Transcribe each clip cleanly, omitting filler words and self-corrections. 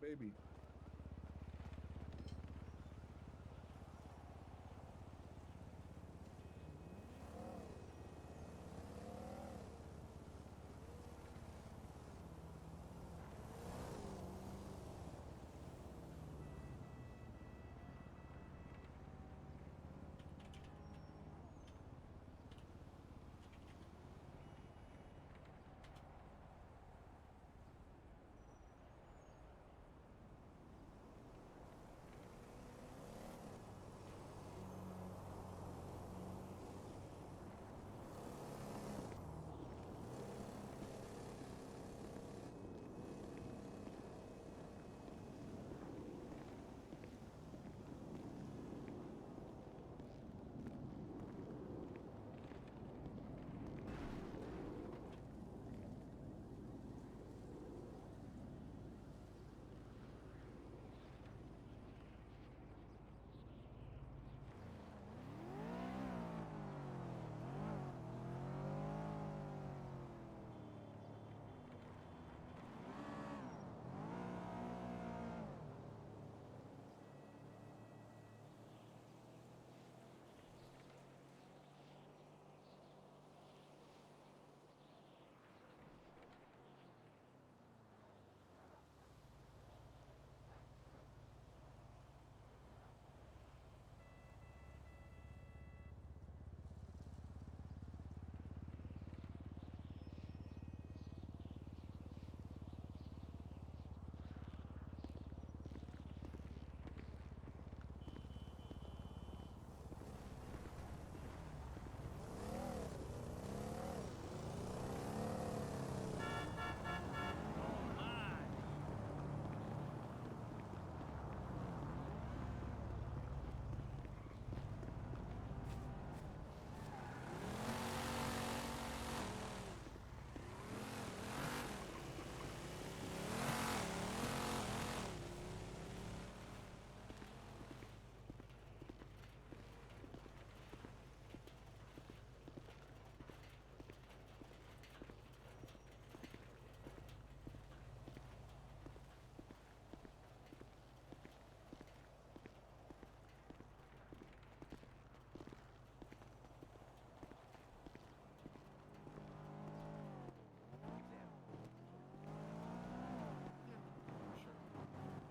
baby.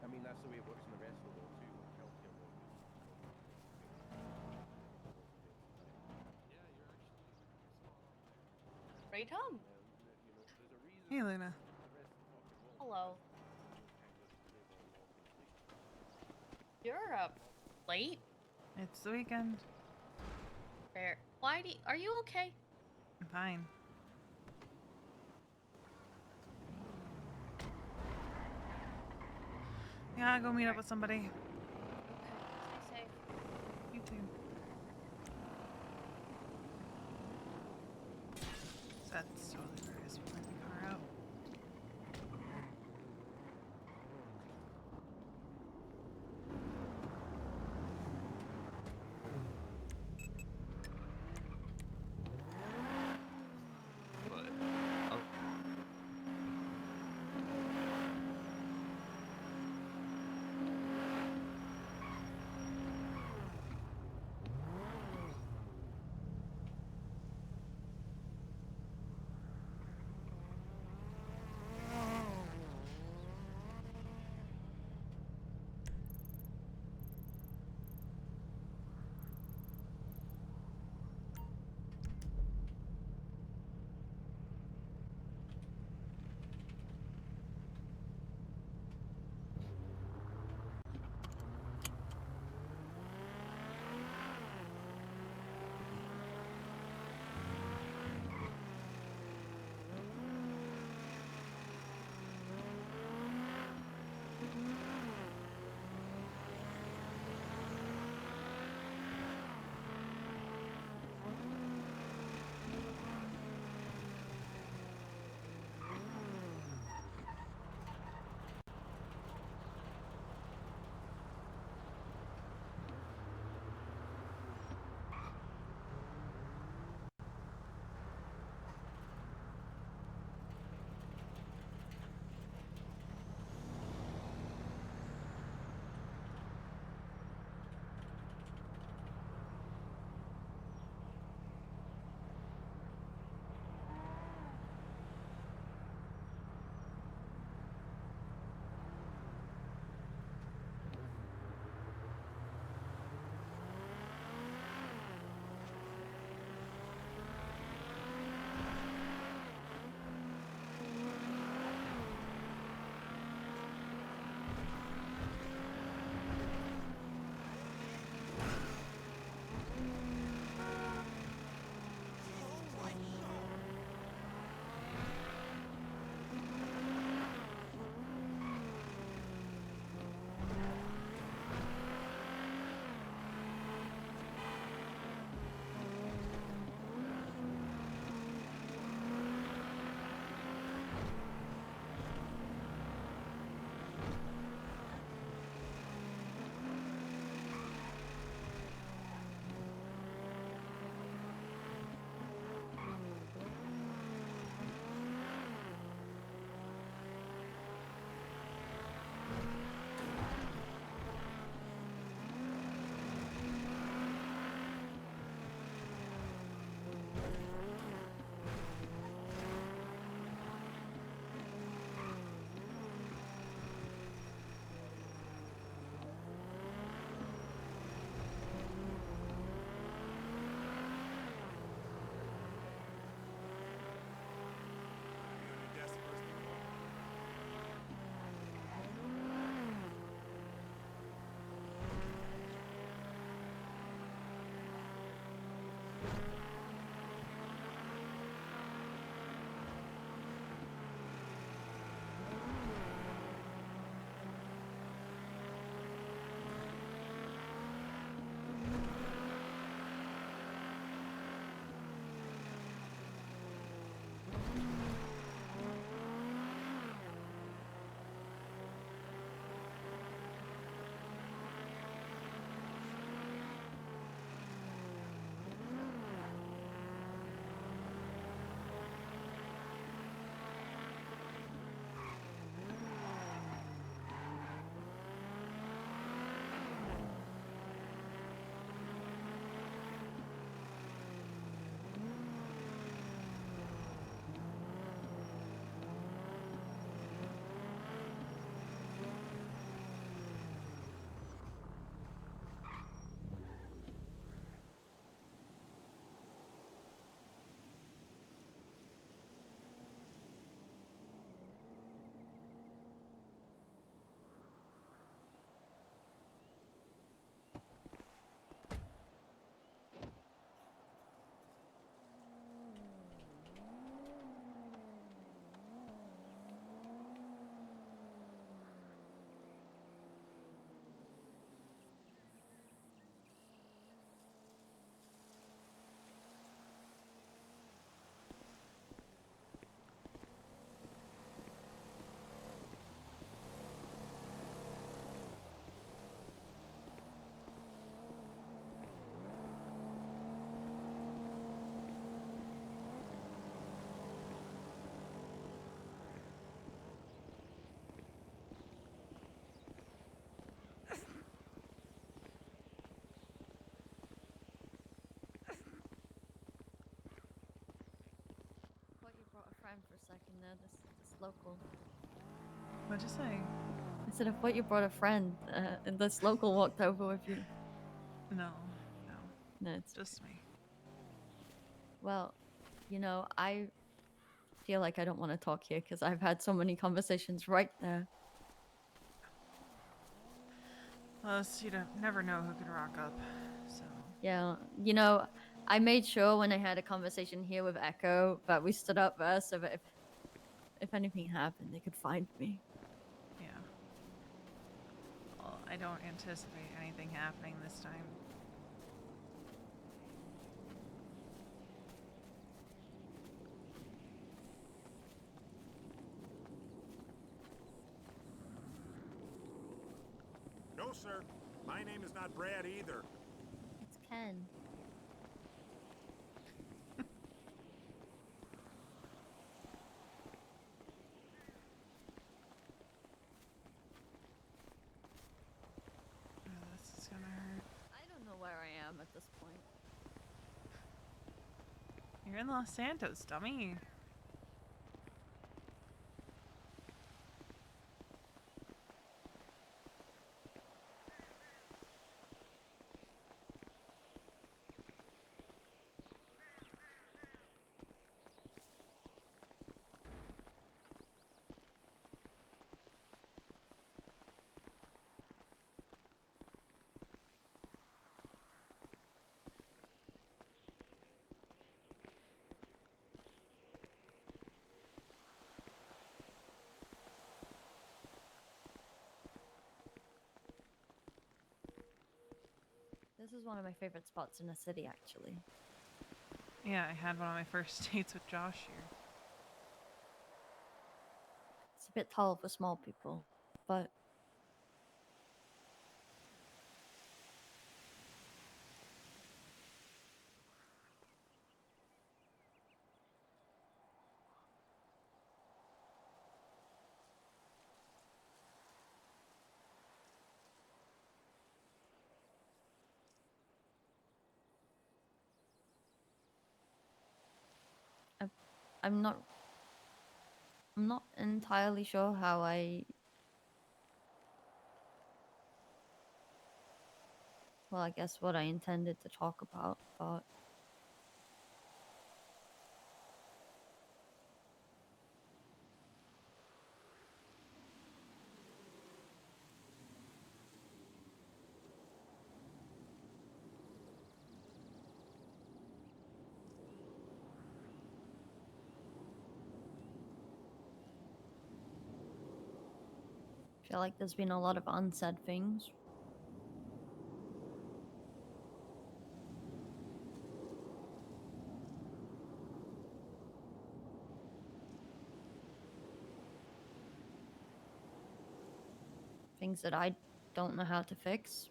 I mean, that's the way it works in the rest of the world too. Like healthcare workers. Yeah, you're actually spot on there. Right, Tom? Well, you know, there's a reason Hey, Luna. the rest of the fucking world Hello. has kind of live on normal sleep. You're up late. It's the weekend. Fair. Why do are you okay? I'm fine. Yeah, go meet up with somebody. Okay. Stay safe. You too. That's totally where I was pulling the car out. But oh, around for a second there. This local. What'd you say? I said I thought you brought a friend, and this local walked over with you. No, no, No, it's just me. well, I feel like I don't want to talk here because I've had so many conversations right there. Plus, you don't never know who could rock up. So Yeah, I made sure when I had a conversation here with Echo that we stood up there so that if anything happened, they could find me. yeah. Well, I don't anticipate anything happening this time. No, sir. My name is not Brad either. It's Ken. Oh, this is gonna hurt. I don't know where I am at this point. You're in Los Santos, dummy. This is one of my favorite spots in the city, actually. Yeah, I had one of my first dates with Josh here. It's a bit tall for small people, but I, I'm not. I'm not entirely sure how well, I guess what I intended to talk about, but I feel like there's been a lot of unsaid things. Things that I don't know how to fix.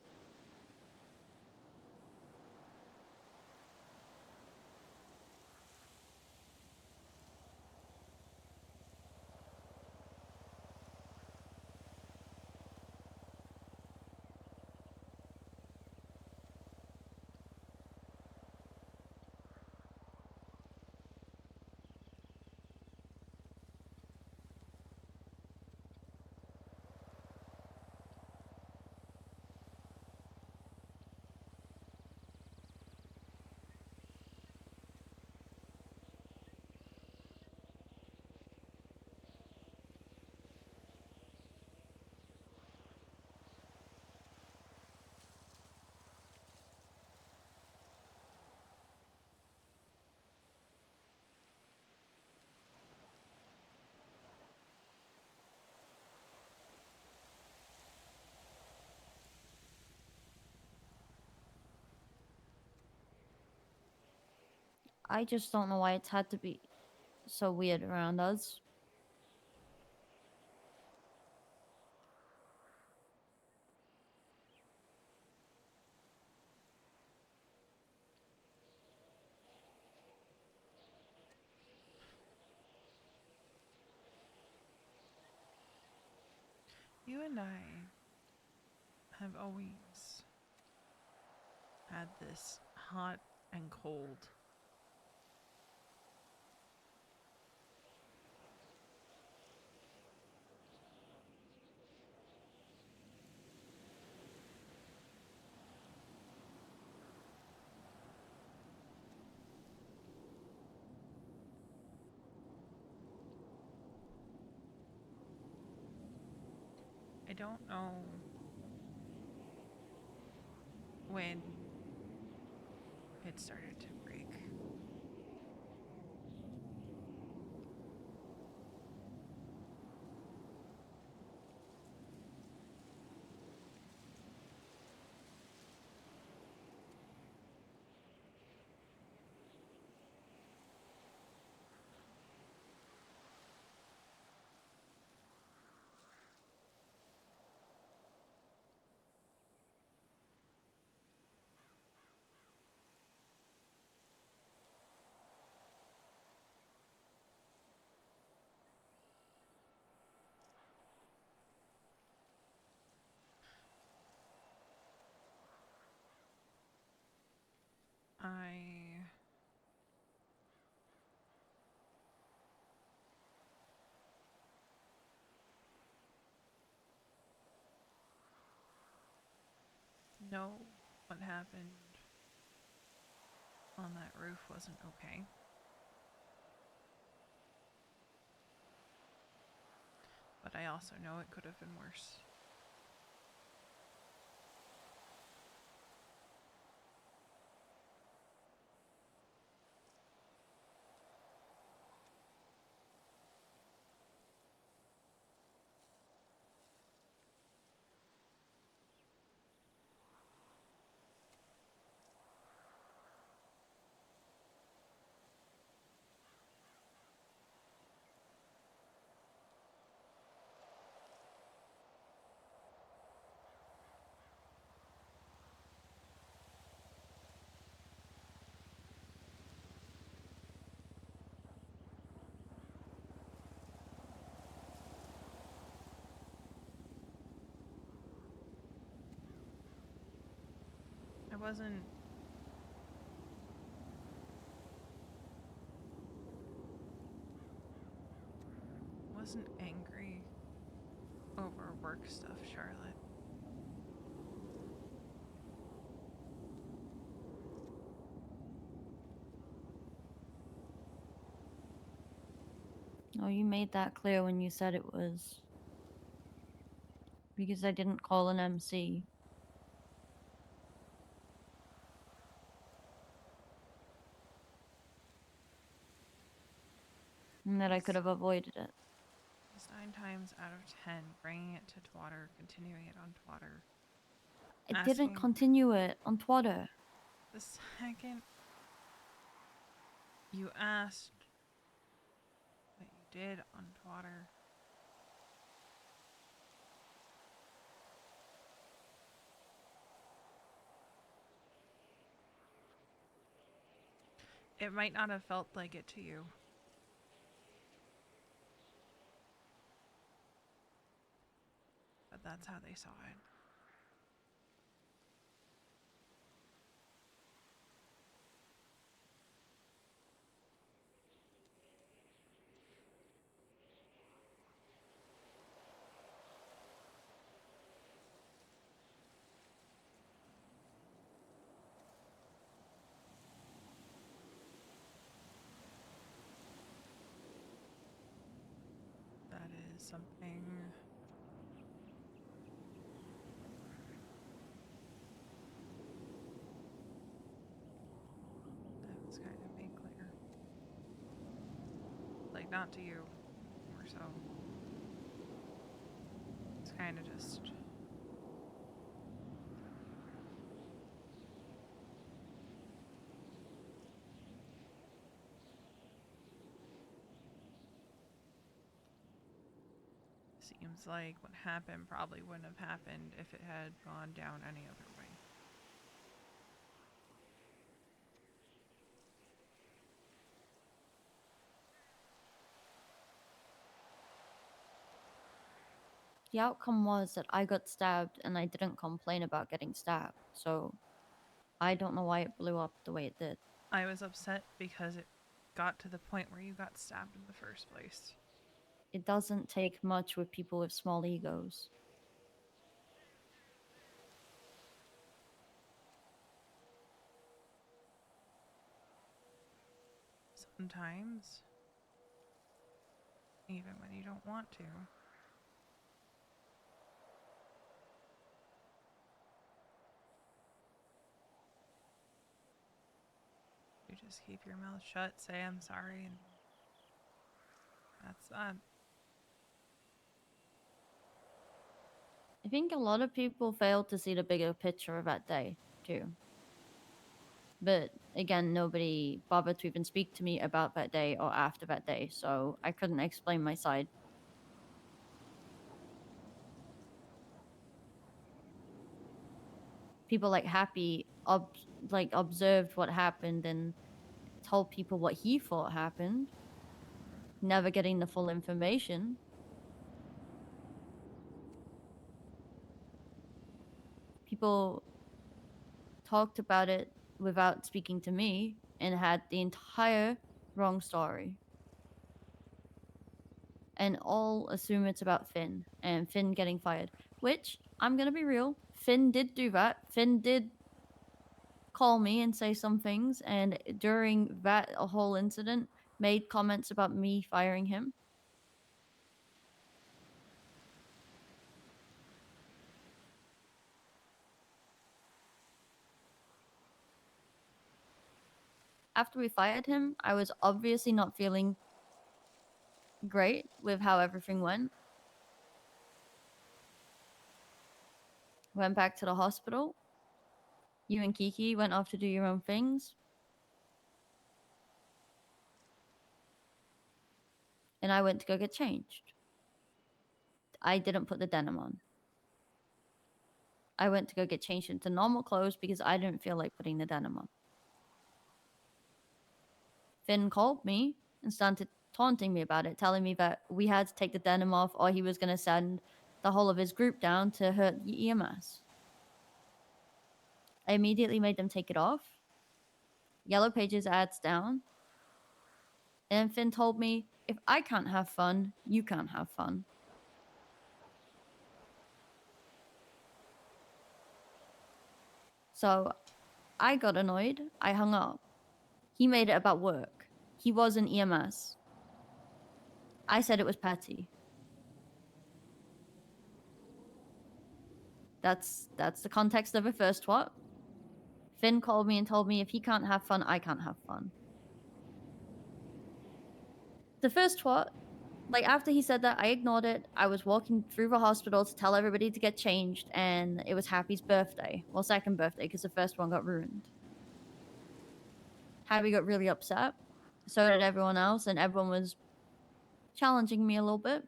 I just don't know why it's had to be so weird around us. You and I have always had this hot and cold don't know when it started to break. I know what happened on that roof wasn't okay. But I also know it could have been worse. I wasn't angry over work stuff, Charlotte. Oh, you made that clear when you said it was because I didn't call an MC. And that I could have avoided it. It's 9 times out of 10, bringing it to Twatter, continuing it on Twatter. I didn't continue it on Twitter. The second you asked what you did on Twatter, it might not have felt like it to you. But that's how they saw it. That is something that was kind of made clear. Like, not to you, more so. It's kind of just... Seems like what happened probably wouldn't have happened if it had gone down any other way. The outcome was that I got stabbed and I didn't complain about getting stabbed. So I don't know why it blew up the way it did. I was upset because it got to the point where you got stabbed in the first place. It doesn't take much with people with small egos. Sometimes, even when you don't want to. Just keep your mouth shut, say I'm sorry, and that's that. I think a lot of people failed to see the bigger picture of that day, too. But again, nobody bothered to even speak to me about that day or after that day, so I couldn't explain my side. People like Happy observed what happened and told people what he thought happened, never getting the full information. People talked about it without speaking to me and had the entire wrong story. And all assume it's about Finn and Finn getting fired, which I'm gonna be real. Finn did do that. Finn did call me and say some things, and during that whole incident, made comments about me firing him. After we fired him, I was obviously not feeling great with how everything went. Went back to the hospital. You and Kiki went off to do your own things. And I went to go get changed. I didn't put the denim on. I went to go get changed into normal clothes because I didn't feel like putting the denim on. Finn called me and started taunting me about it, telling me that we had to take the denim off or he was going to send the whole of his group down to hurt the EMS. I immediately made them take it off. Yellow Pages ads down. And Finn told me, if I can't have fun, you can't have fun. So I got annoyed. I hung up. He made it about work. He was an EMS. I said it was petty. That's the context of a first twat. Finn called me and told me if he can't have fun, I can't have fun. The first twat, like after he said that, I ignored it. I was walking through the hospital to tell everybody to get changed, and it was Happy's birthday. Well, second birthday, because the first one got ruined. Happy got really upset. So did everyone else, and everyone was challenging me a little bit,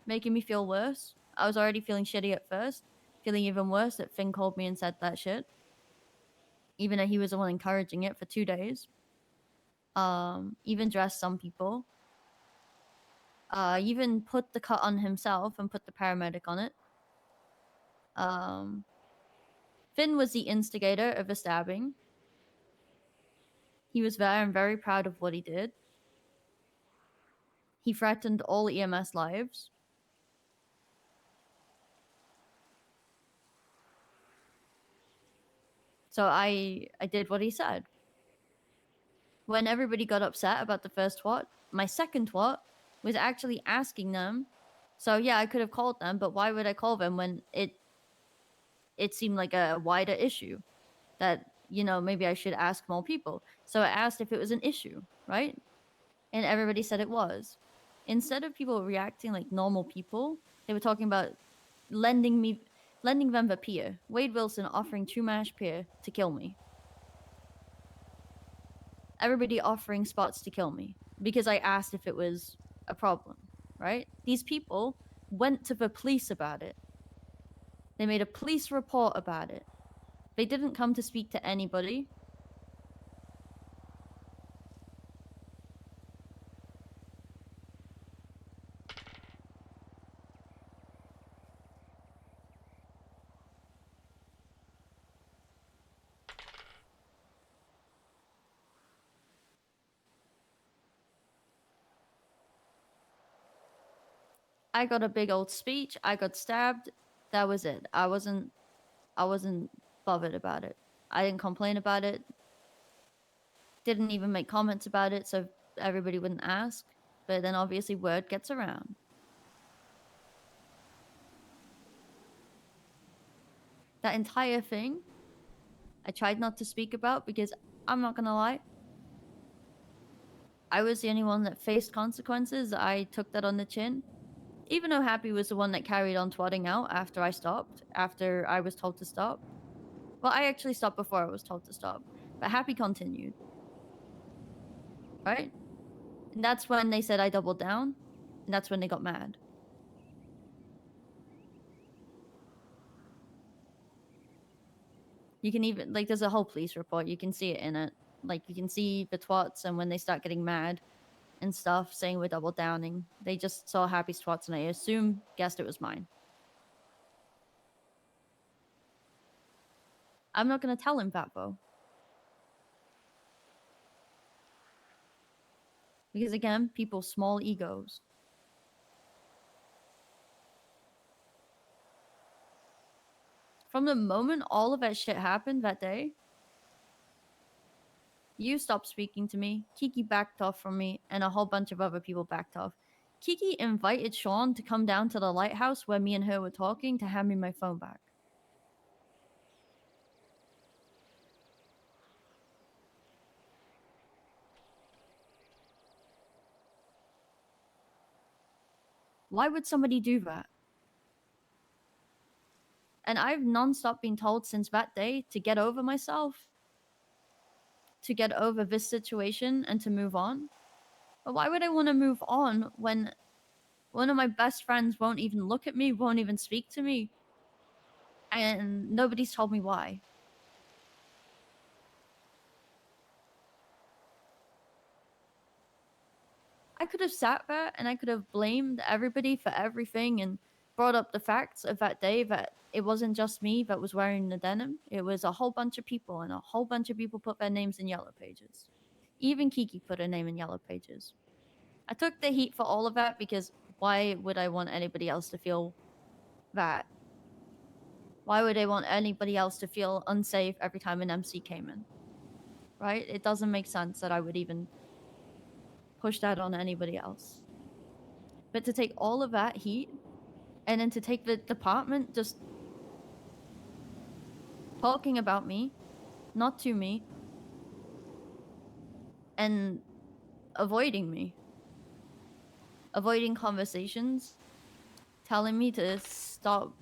making me feel worse. I was already feeling shitty at first, feeling even worse that Finn called me and said that shit. Even though he was the one encouraging it for 2 days. Even dressed some people. Even put the cut on himself and put the paramedic on it. Finn was the instigator of the stabbing. He was there and very proud of what he did. He threatened all EMS lives. So I did what he said. When everybody got upset about the first twat, my second twat was actually asking them. So yeah, I could have called them, but why would I call them when it seemed like a wider issue that, you know, maybe I should ask more people. So I asked if it was an issue, right? And everybody said it was. Instead of people reacting like normal people, they were talking about lending them the pier. Wade Wilson offering Chumash Pier to kill me. Everybody offering spots to kill me because I asked if it was a problem, right? These people went to the police about it. They made a police report about it. They didn't come to speak to anybody. I got a big old speech. I got stabbed. That was it. I wasn't bothered about it. I didn't complain about it. Didn't even make comments about it so everybody wouldn't ask. But then obviously word gets around. That entire thing, I tried not to speak about because I'm not gonna lie, I was the only one that faced consequences. I took that on the chin. Even though Happy was the one that carried on twatting out after I stopped, after I was told to stop. Well, I actually stopped before I was told to stop, but Happy continued. Right? And that's when they said I doubled down, and that's when they got mad. You can even, like, there's a whole police report. You can see it in it. Like, you can see the twats, and when they start getting mad and stuff, saying we're double downing, they just saw Happy's twats, and I guessed it was mine. I'm not gonna tell him that, though. Because again, people's small egos. From the moment all of that shit happened that day, you stopped speaking to me, Kiki backed off from me, and a whole bunch of other people backed off. Kiki invited Sean to come down to the lighthouse where me and her were talking to hand me my phone back. Why would somebody do that? And I've non-stop been told since that day to get over myself, to get over this situation, and to move on. But why would I want to move on when one of my best friends won't even look at me, won't even speak to me, and nobody's told me why? I could have sat there and I could have blamed everybody for everything and brought up the facts of that day that it wasn't just me that was wearing the denim. It was a whole bunch of people, and a whole bunch of people put their names in yellow pages. Even Kiki put her name in yellow pages. I took the heat for all of that because why would I want anybody else to feel that? Why would I want anybody else to feel unsafe every time an MC came in? Right? It doesn't make sense that I would even push that on anybody else. But to take all of that heat and then to take the department just talking about me, not to me, and avoiding me, avoiding conversations, telling me to stop,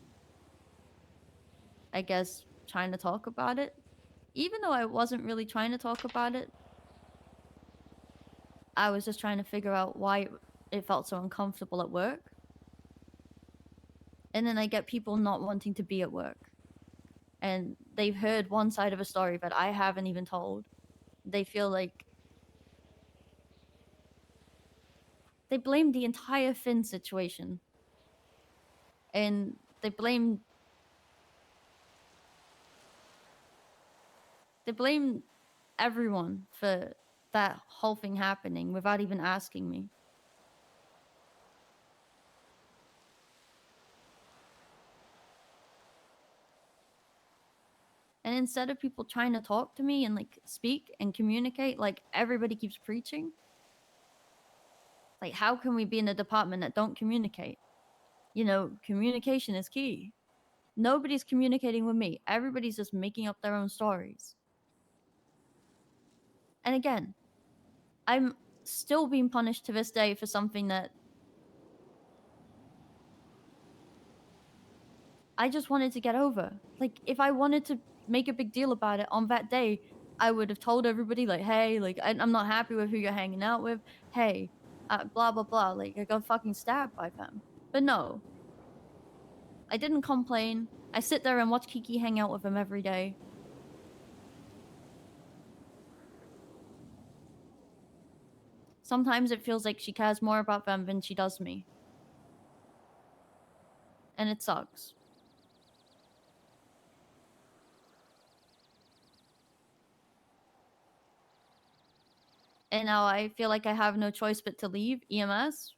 I guess, trying to talk about it. Even though I wasn't really trying to talk about it, I was just trying to figure out why it felt so uncomfortable at work. And then I get people not wanting to be at work. And they've heard one side of a story that I haven't even told. They feel like they blame the entire Finn situation. And they blame everyone for that whole thing happening without even asking me. And instead of people trying to talk to me and like speak and communicate, like everybody keeps preaching. Like, how can we be in a department that don't communicate? You know, communication is key. Nobody's communicating with me. Everybody's just making up their own stories. And again, I'm still being punished to this day for something that I just wanted to get over. Like, if I wanted to make a big deal about it on that day, I would have told everybody, like, hey, like, I'm not happy with who you're hanging out with. Hey, blah, blah, blah. Like, I got fucking stabbed by them. But no. I didn't complain. I sit there and watch Kiki hang out with him every day. Sometimes it feels like she cares more about them than she does me. And it sucks. And now I feel like I have no choice but to leave EMS.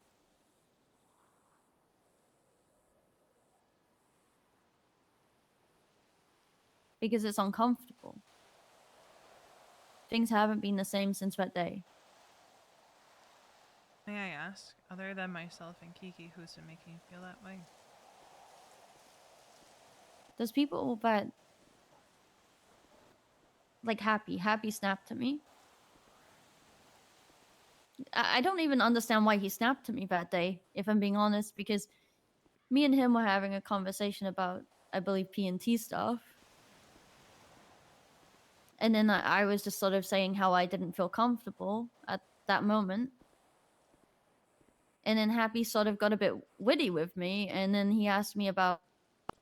Because it's uncomfortable. Things haven't been the same since that day. May I ask, other than myself and Kiki, who's been making you feel that way? There's people that like Happy snapped at me. I don't even understand why he snapped to me that day, if I'm being honest, because me and him were having a conversation about, I believe, P&T stuff. And then I was just sort of saying how I didn't feel comfortable at that moment. And then Happy sort of got a bit witty with me. And then he asked me about,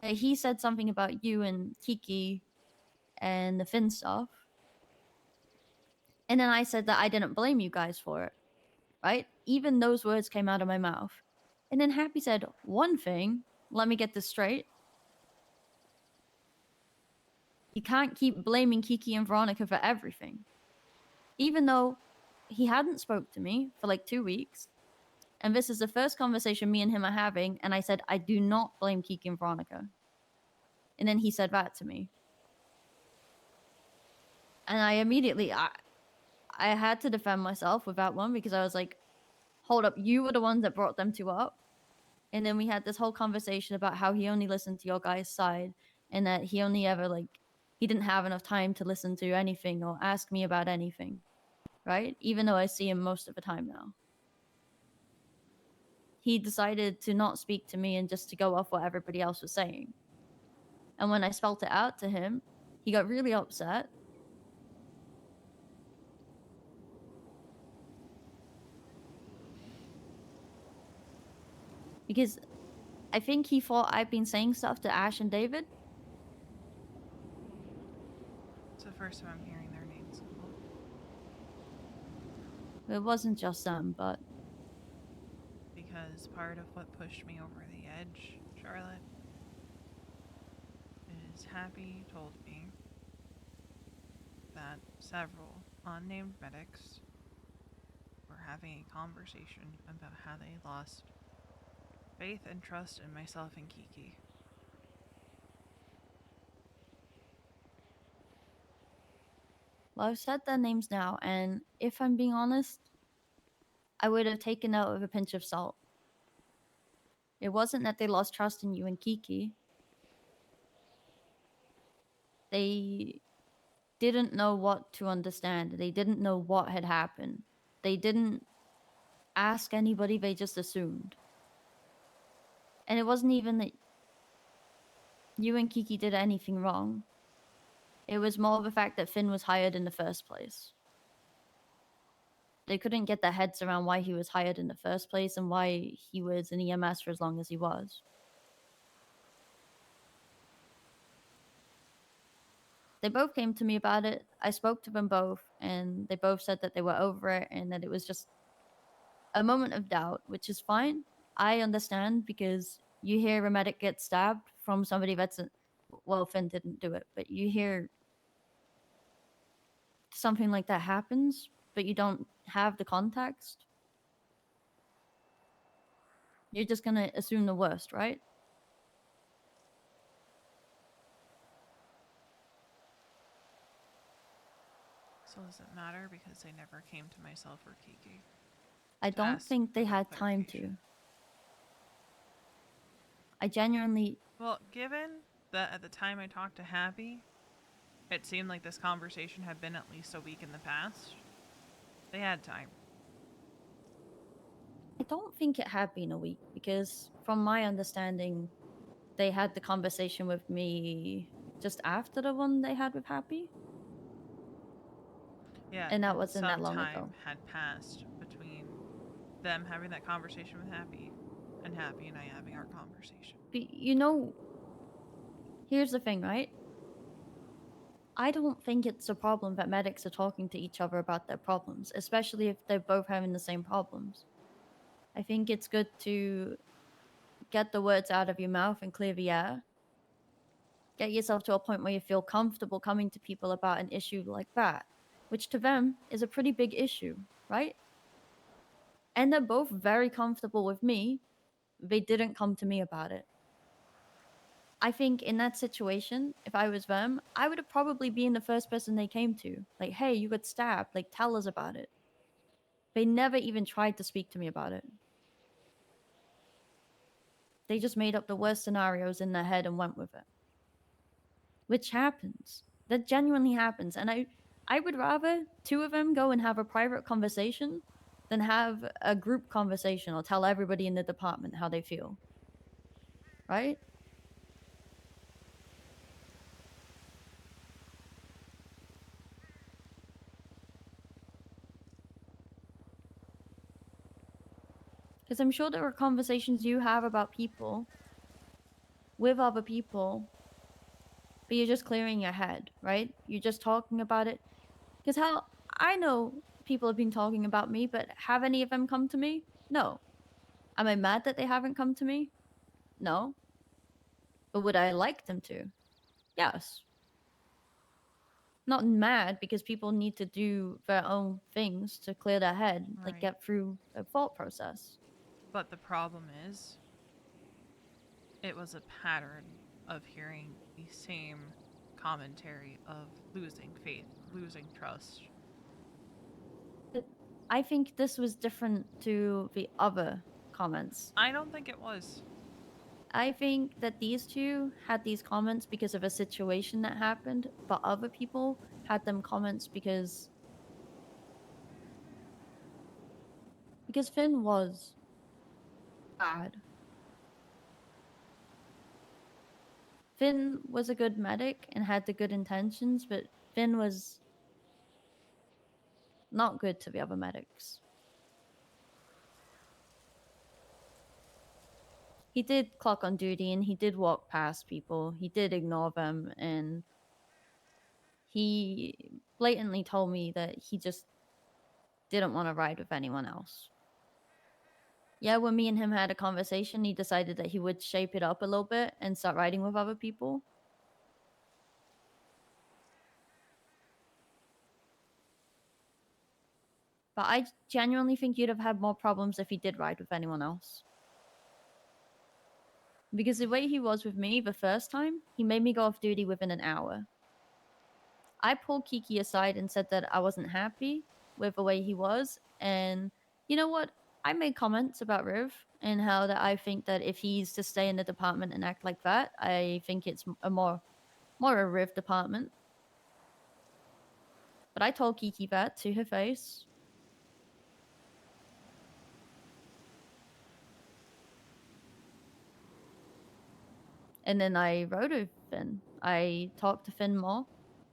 he said something about you and Kiki and the Finn stuff. And then I said that I didn't blame you guys for it, right? Even those words came out of my mouth. And then Happy said, one thing, let me get this straight. You can't keep blaming Kiki and Veronica for everything. Even though he hadn't spoke to me for like 2 weeks. And this is the first conversation me and him are having. And I said, I do not blame Kiki and Veronica. And then he said that to me. And I immediately, I had to defend myself with that one because I was like, hold up, you were the ones that brought them two up. And then we had this whole conversation about how he only listened to your guys' side and that he only ever, like, he didn't have enough time to listen to anything or ask me about anything, right? Even though I see him most of the time now. He decided to not speak to me and just to go off what everybody else was saying. And when I spelt it out to him, he got really upset. Because I think he thought I'd been saying stuff to Ash and David. It's the first time I'm hearing their names. It wasn't just them, but Because part of what pushed me over the edge, Charlotte, is Happy told me that several unnamed medics were having a conversation about how they lost faith and trust in myself and Kiki. well, I've said their names now, and if I'm being honest, I would have taken that with a pinch of salt. It wasn't that they lost trust in you and Kiki. They didn't know what to understand. They didn't know what had happened. They didn't ask anybody, they just assumed. And it wasn't even that you and Kiki did anything wrong. It was more the fact that Finn was hired in the first place. They couldn't get their heads around why he was hired in the first place and why he was in EMS for as long as he was. They both came to me about it. I spoke to them both, and they both said that they were over it and that it was just a moment of doubt, which is fine. I understand because you hear a medic get stabbed from somebody that's... well, Finn didn't do it, but you hear something like that happens, but you don't have the context. You're just gonna assume the worst, right? So does it matter because they never came to myself or Kiki? I To don't ask think they for had time to. clarification. I genuinely... Well, given that at the time I talked to Happy, it seemed like this conversation had been at least a week in the past, they had time. I don't think it had been a week because, from my understanding, they had the conversation with me just after the one they had with Happy. Yeah, And that wasn't that some long time ago. had passed between them having that conversation with Happy and Happy and I having our conversation. But, you know, here's the thing, right? I don't think it's a problem that medics are talking to each other about their problems, especially if they're both having the same problems. I think it's good to get the words out of your mouth and clear the air. Get yourself to a point where you feel comfortable coming to people about an issue like that, which to them is a pretty big issue, right? And they're both very comfortable with me. They didn't come to me about it. I think in that situation, if I was them, I would have probably been the first person they came to. Like, hey, you got stabbed. Like, tell us about it. They never even tried to speak to me about it. They just made up the worst scenarios in their head and went with it. Which happens. That genuinely happens. And I would rather two of them go and have a private conversation then have a group conversation or tell everybody in the department how they feel. Right? Because I'm sure there are conversations you have about people with other people, but you're just clearing your head, right? You're just talking about it. Because how I know people have been talking about me, but have any of them come to me? No. Am I mad that they haven't come to me? No. But would I like them to? Yes. Not mad because people need to do their own things to clear their head, like Right. get through a thought process. But the problem is, it was a pattern of hearing the same commentary of losing faith, losing trust. But I think this was different to the other comments. I don't think it was. I think that these two had these comments because of a situation that happened, but other people had them comments because Finn was bad. Finn was a good medic and had the good intentions, but Finn was not good to the other medics. He did clock on duty and he did walk past people. He did ignore them, and he blatantly told me that he just didn't want to ride with anyone else. Yeah, when me and him had a conversation, he decided that he would shape it up a little bit and start riding with other people. But I genuinely think you'd have had more problems if he did ride with anyone else. Because the way he was with me the first time, he made me go off duty within an hour. I pulled Kiki aside and said that I wasn't happy with the way he was. And you know what? I made comments about Riv and how that I think that if he's to stay in the department and act like that, I think it's a more a Riv department. But I told Kiki that to her face. And then I rode with Finn. I talked to Finn more,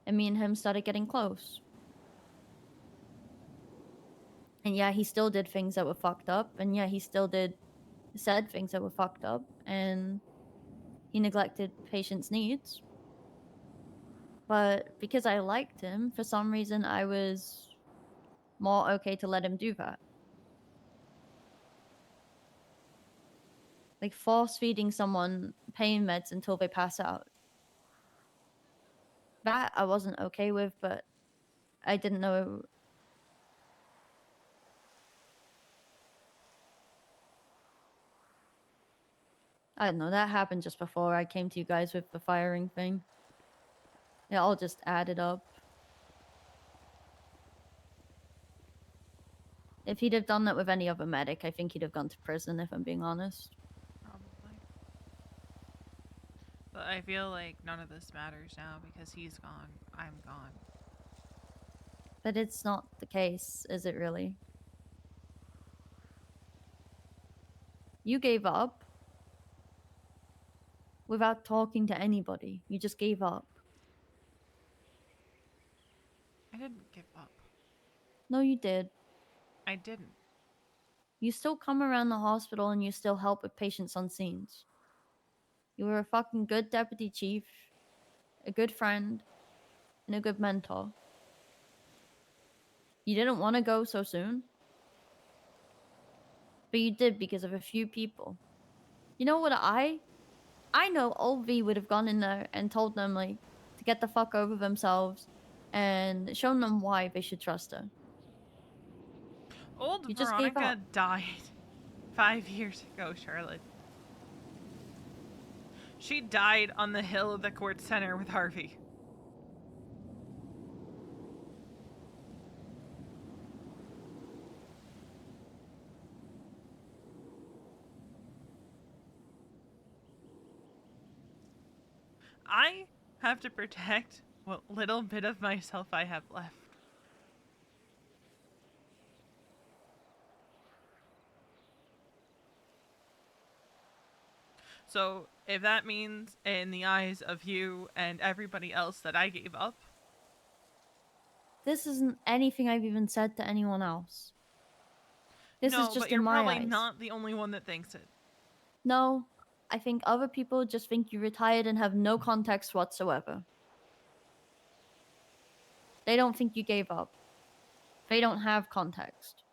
and me and him started getting close. And yeah, he still did things that were fucked up, and yeah, he still said things that were fucked up, and he neglected patients' needs. But because I liked him, for some reason I was more okay to let him do that. Like force feeding someone pain meds until they pass out. That I wasn't okay with, but I didn't know. I don't know, that happened just before I came to you guys with the firing thing. It all just added up. If he'd have done that with any other medic, I think he'd have gone to prison, if I'm being honest. Probably. But I feel like none of this matters now because he's gone. I'm gone. But it's not the case, is it really? You gave up without talking to anybody. You just gave up. I didn't give up. No, you did. I didn't. You still come around the hospital and you still help with patients on scenes. You were a fucking good deputy chief, a good friend, and a good mentor. You didn't want to go so soon. But you did because of a few people. You know what I know old V would have gone in there and told them, like, to get the fuck over themselves and shown them why they should trust her. Old You just gave Veronica up. died 5 years ago, Charlotte. She died on the hill of the court center with Harvey. I have to protect what little bit of myself I have left. So if that means in the eyes of you and everybody else that I gave up, This isn't anything I've even said to anyone else. This no, is just but in you're my probably eyes. not the only one that thinks it. No, I think other people just think you retired and have no context whatsoever. They don't think you gave up. They don't have context.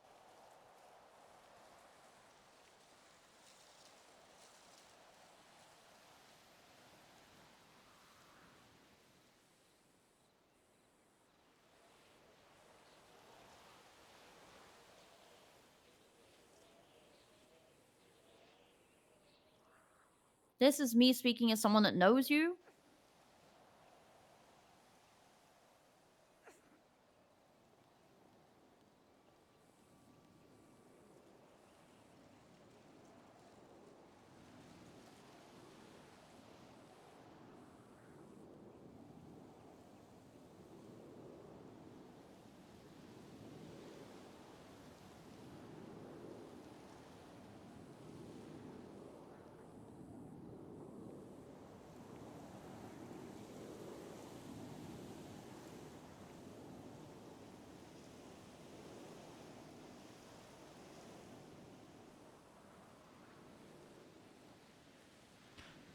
This is me speaking as someone that knows you.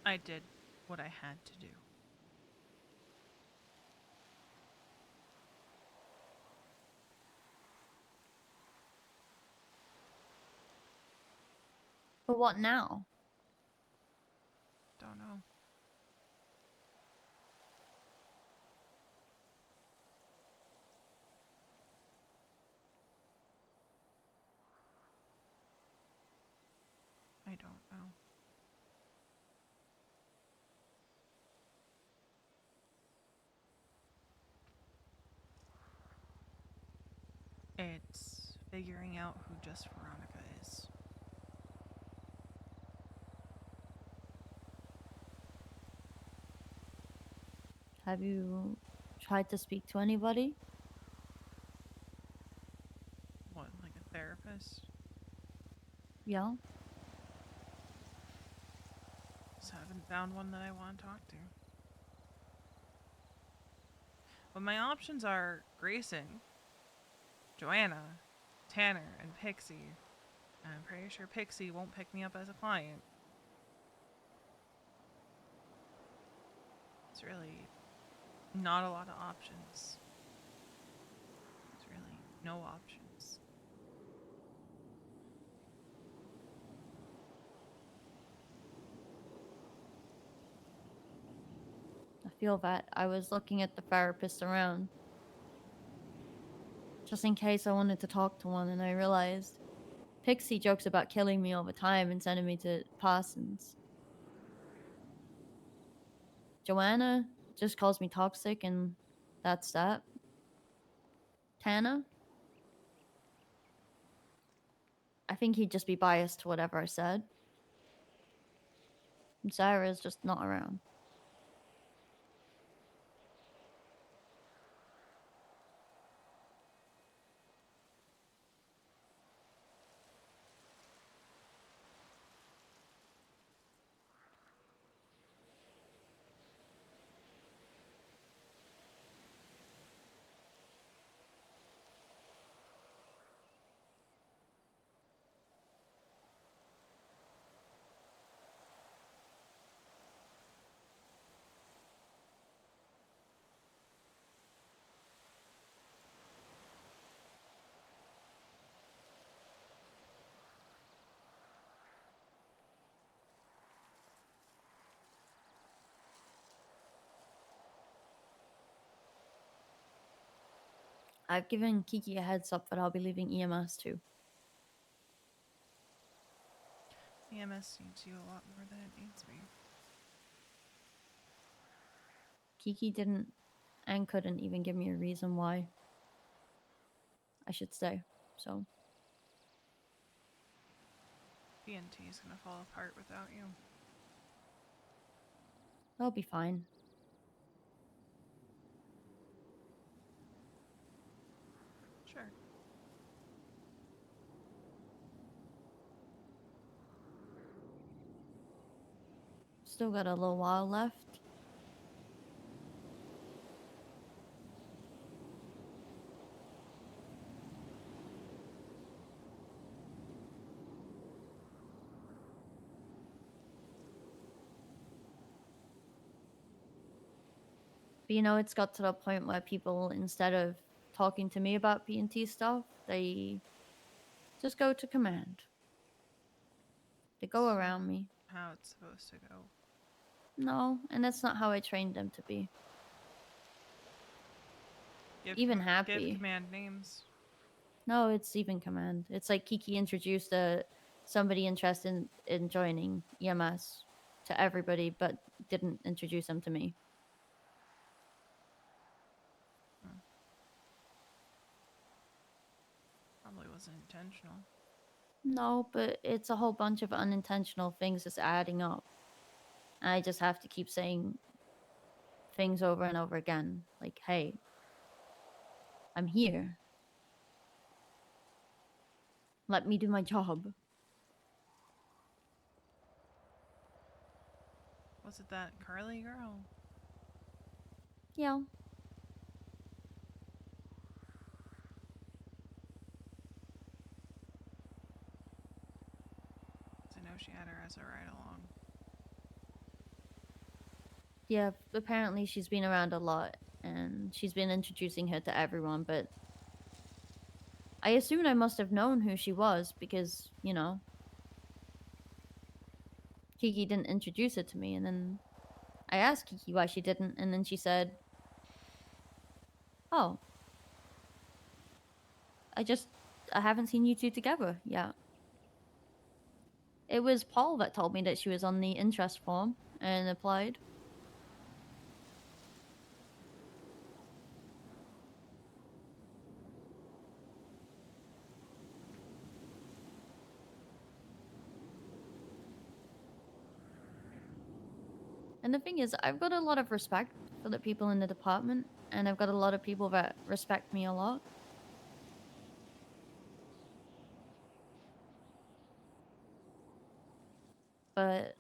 I did what I had to do. But what now? Don't know. I don't know. It's figuring out who just Veronica is. Have you tried to speak to anybody? What, like a therapist? Yeah. Just haven't found one that I want to talk to. But my options are Grayson, Joanna, Tanner, and Pixie. And I'm pretty sure Pixie won't pick me up as a client. It's really not a lot of options. There's really no options. I feel that. I was looking at the therapists around. Just in case I wanted to talk to one, and I realized Pixie jokes about killing me all the time and sending me to Parsons. Joanna just calls me toxic, and that's that. Tana? I think he'd just be biased to whatever I said. And Sarah's just not around. I've given Kiki a heads up that I'll be leaving EMS too. EMS needs you a lot more than it needs me. Kiki didn't and couldn't even give me a reason why I should stay, so. BNT is gonna fall apart without you. I'll be fine. Sure. Still got a little while left. But you know, it's got to the point where people, instead of talking to me about P&T stuff, they just go to command. They go So- around me. How it's supposed to go. No, and that's not how I trained them to be. Give Even Give happy. command names. No, it's even command. It's like Kiki introduced somebody interested in joining EMS to everybody, but didn't introduce them to me. Probably wasn't intentional. No, but it's a whole bunch of unintentional things that's adding up. I just have to keep saying things over and over again. Like, hey, I'm here. Let me do my job. Was it that Carly girl? Yeah. I know she had her as a ride along. Yeah, apparently she's been around a lot and she's been introducing her to everyone, but I assumed I must have known who she was because, you know, Kiki didn't introduce her to me, and then I asked Kiki why she didn't, and then she said, "Oh, I haven't seen you two together yet." It was Paul that told me that she was on the interest form and applied. And the thing is, I've got a lot of respect for the people in the department, and I've got a lot of people that respect me a lot. But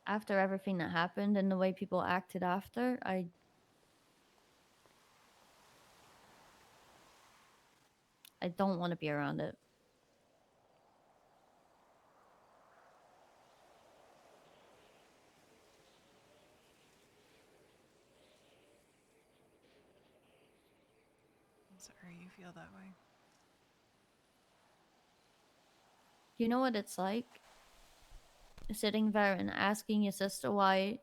after everything that happened and the way people acted after, I don't want to be around it. I'm sorry you feel that way. You know what it's like? Sitting there and asking your sister why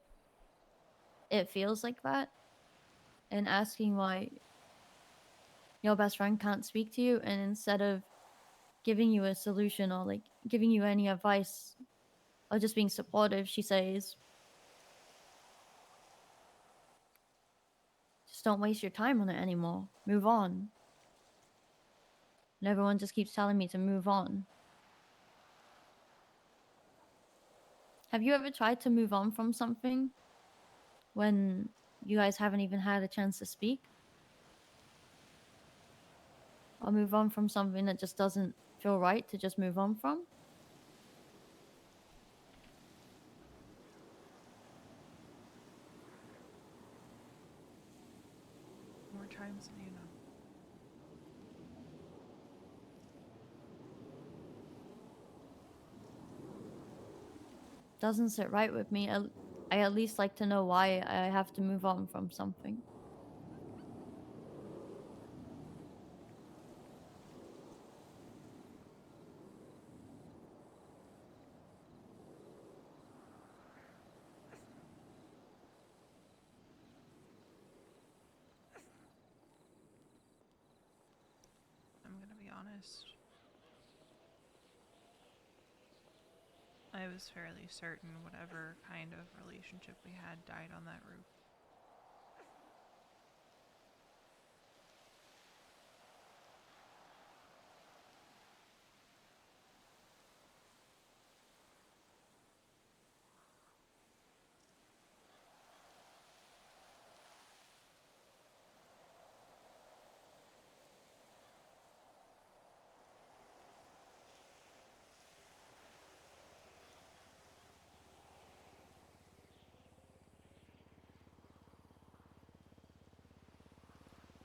it feels like that, and asking why your best friend can't speak to you, and instead of giving you a solution or like giving you any advice or just being supportive, she says, just don't waste your time on it anymore. Move on. And everyone just keeps telling me to move on. Have you ever tried to move on from something when you guys haven't even had a chance to speak? Or move on from something that just doesn't feel right to just move on from? More times than you know. Doesn't sit right with me. I at least like to know why I have to move on from something. I'm gonna be honest. I was fairly certain whatever kind of relationship we had died on that roof.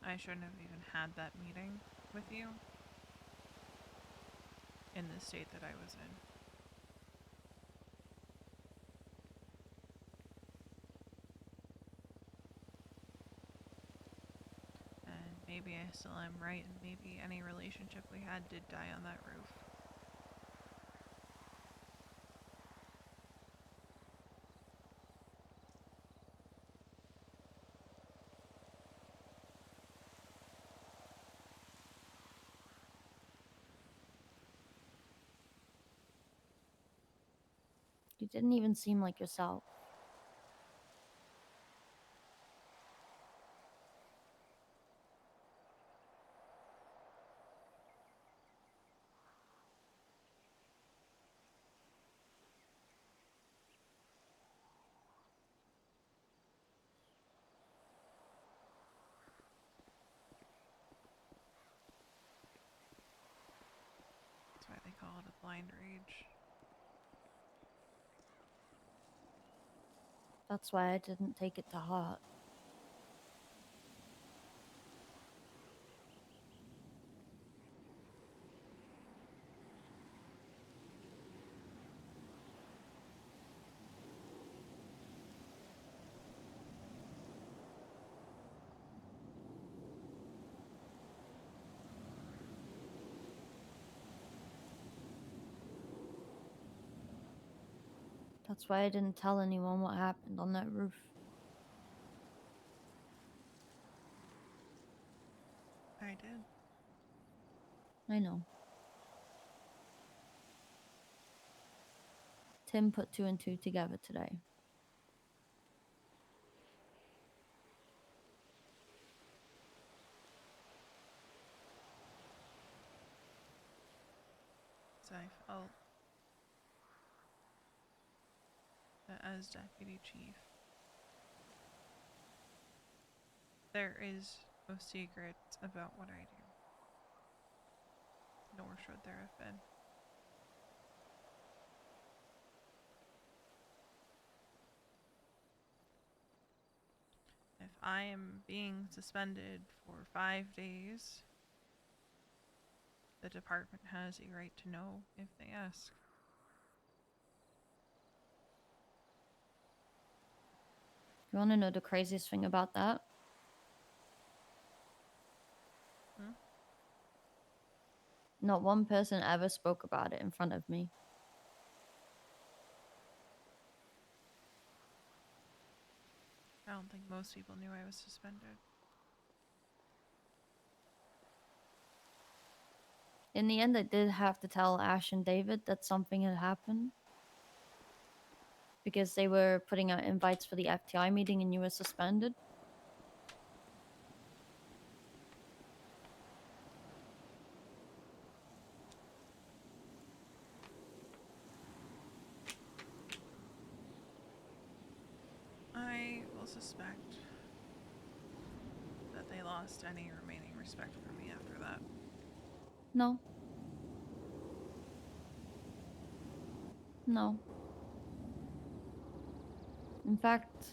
I shouldn't have even had that meeting with you in the state that I was in. And maybe I still am right, and maybe any relationship we had did die on that roof. You didn't even seem like yourself. That's why they call it a blind rage. That's why I didn't take it to heart. That's why I didn't tell anyone what happened on that roof. I did. I know. Tim put 2 and 2 together today. So I felt that as deputy chief, there is no secrets about what I do. Nor should there have been. If I am being suspended for 5 days, the department has a right to know if they ask. You want to know the craziest thing about that? Hmm? Not one person ever spoke about it in front of me. I don't think most people knew I was suspended. In the end, I did have to tell Ash and David that something had happened. Because they were putting out invites for the FTI meeting and you were suspended. I will suspect that they lost any remaining respect for me after that. No. No. In fact,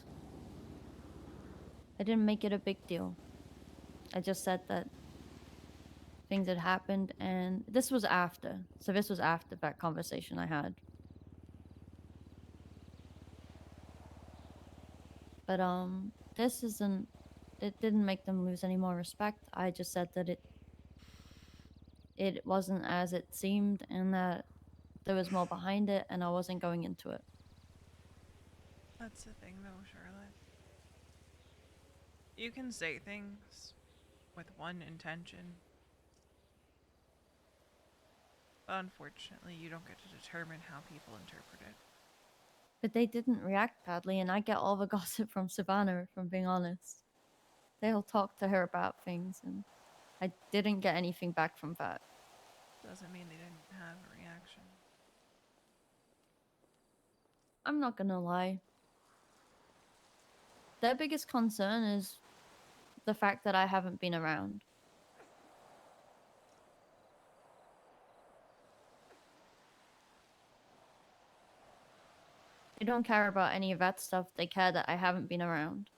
I didn't make it a big deal. I just said that things had happened and this was after. So this was after that conversation I had. But this isn't, it didn't make them lose any more respect. I just said that it wasn't as it seemed and that there was more behind it and I wasn't going into it. That's the thing though, Charlotte. You can say things with one intention, but unfortunately you don't get to determine how people interpret it. But they didn't react badly, and I get all the gossip from Savannah, if I'm being honest. They'll talk to her about things, and I didn't get anything back from that. Doesn't mean they didn't have a reaction. I'm not gonna lie. Their biggest concern is the fact that I haven't been around. They don't care about any of that stuff. They care that I haven't been around.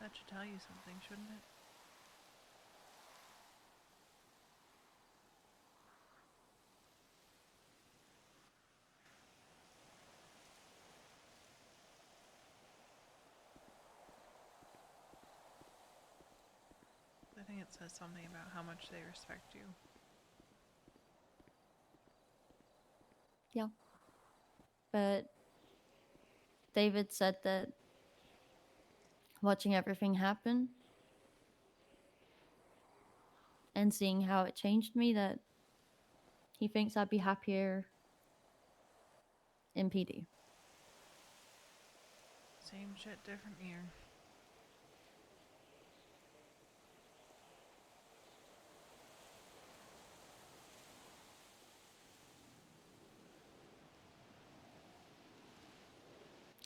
That should tell you something, shouldn't it? I think it says something about how much they respect you. Yeah. But David said that watching everything happen and seeing how it changed me, that he thinks I'd be happier in PD. Same shit, different year.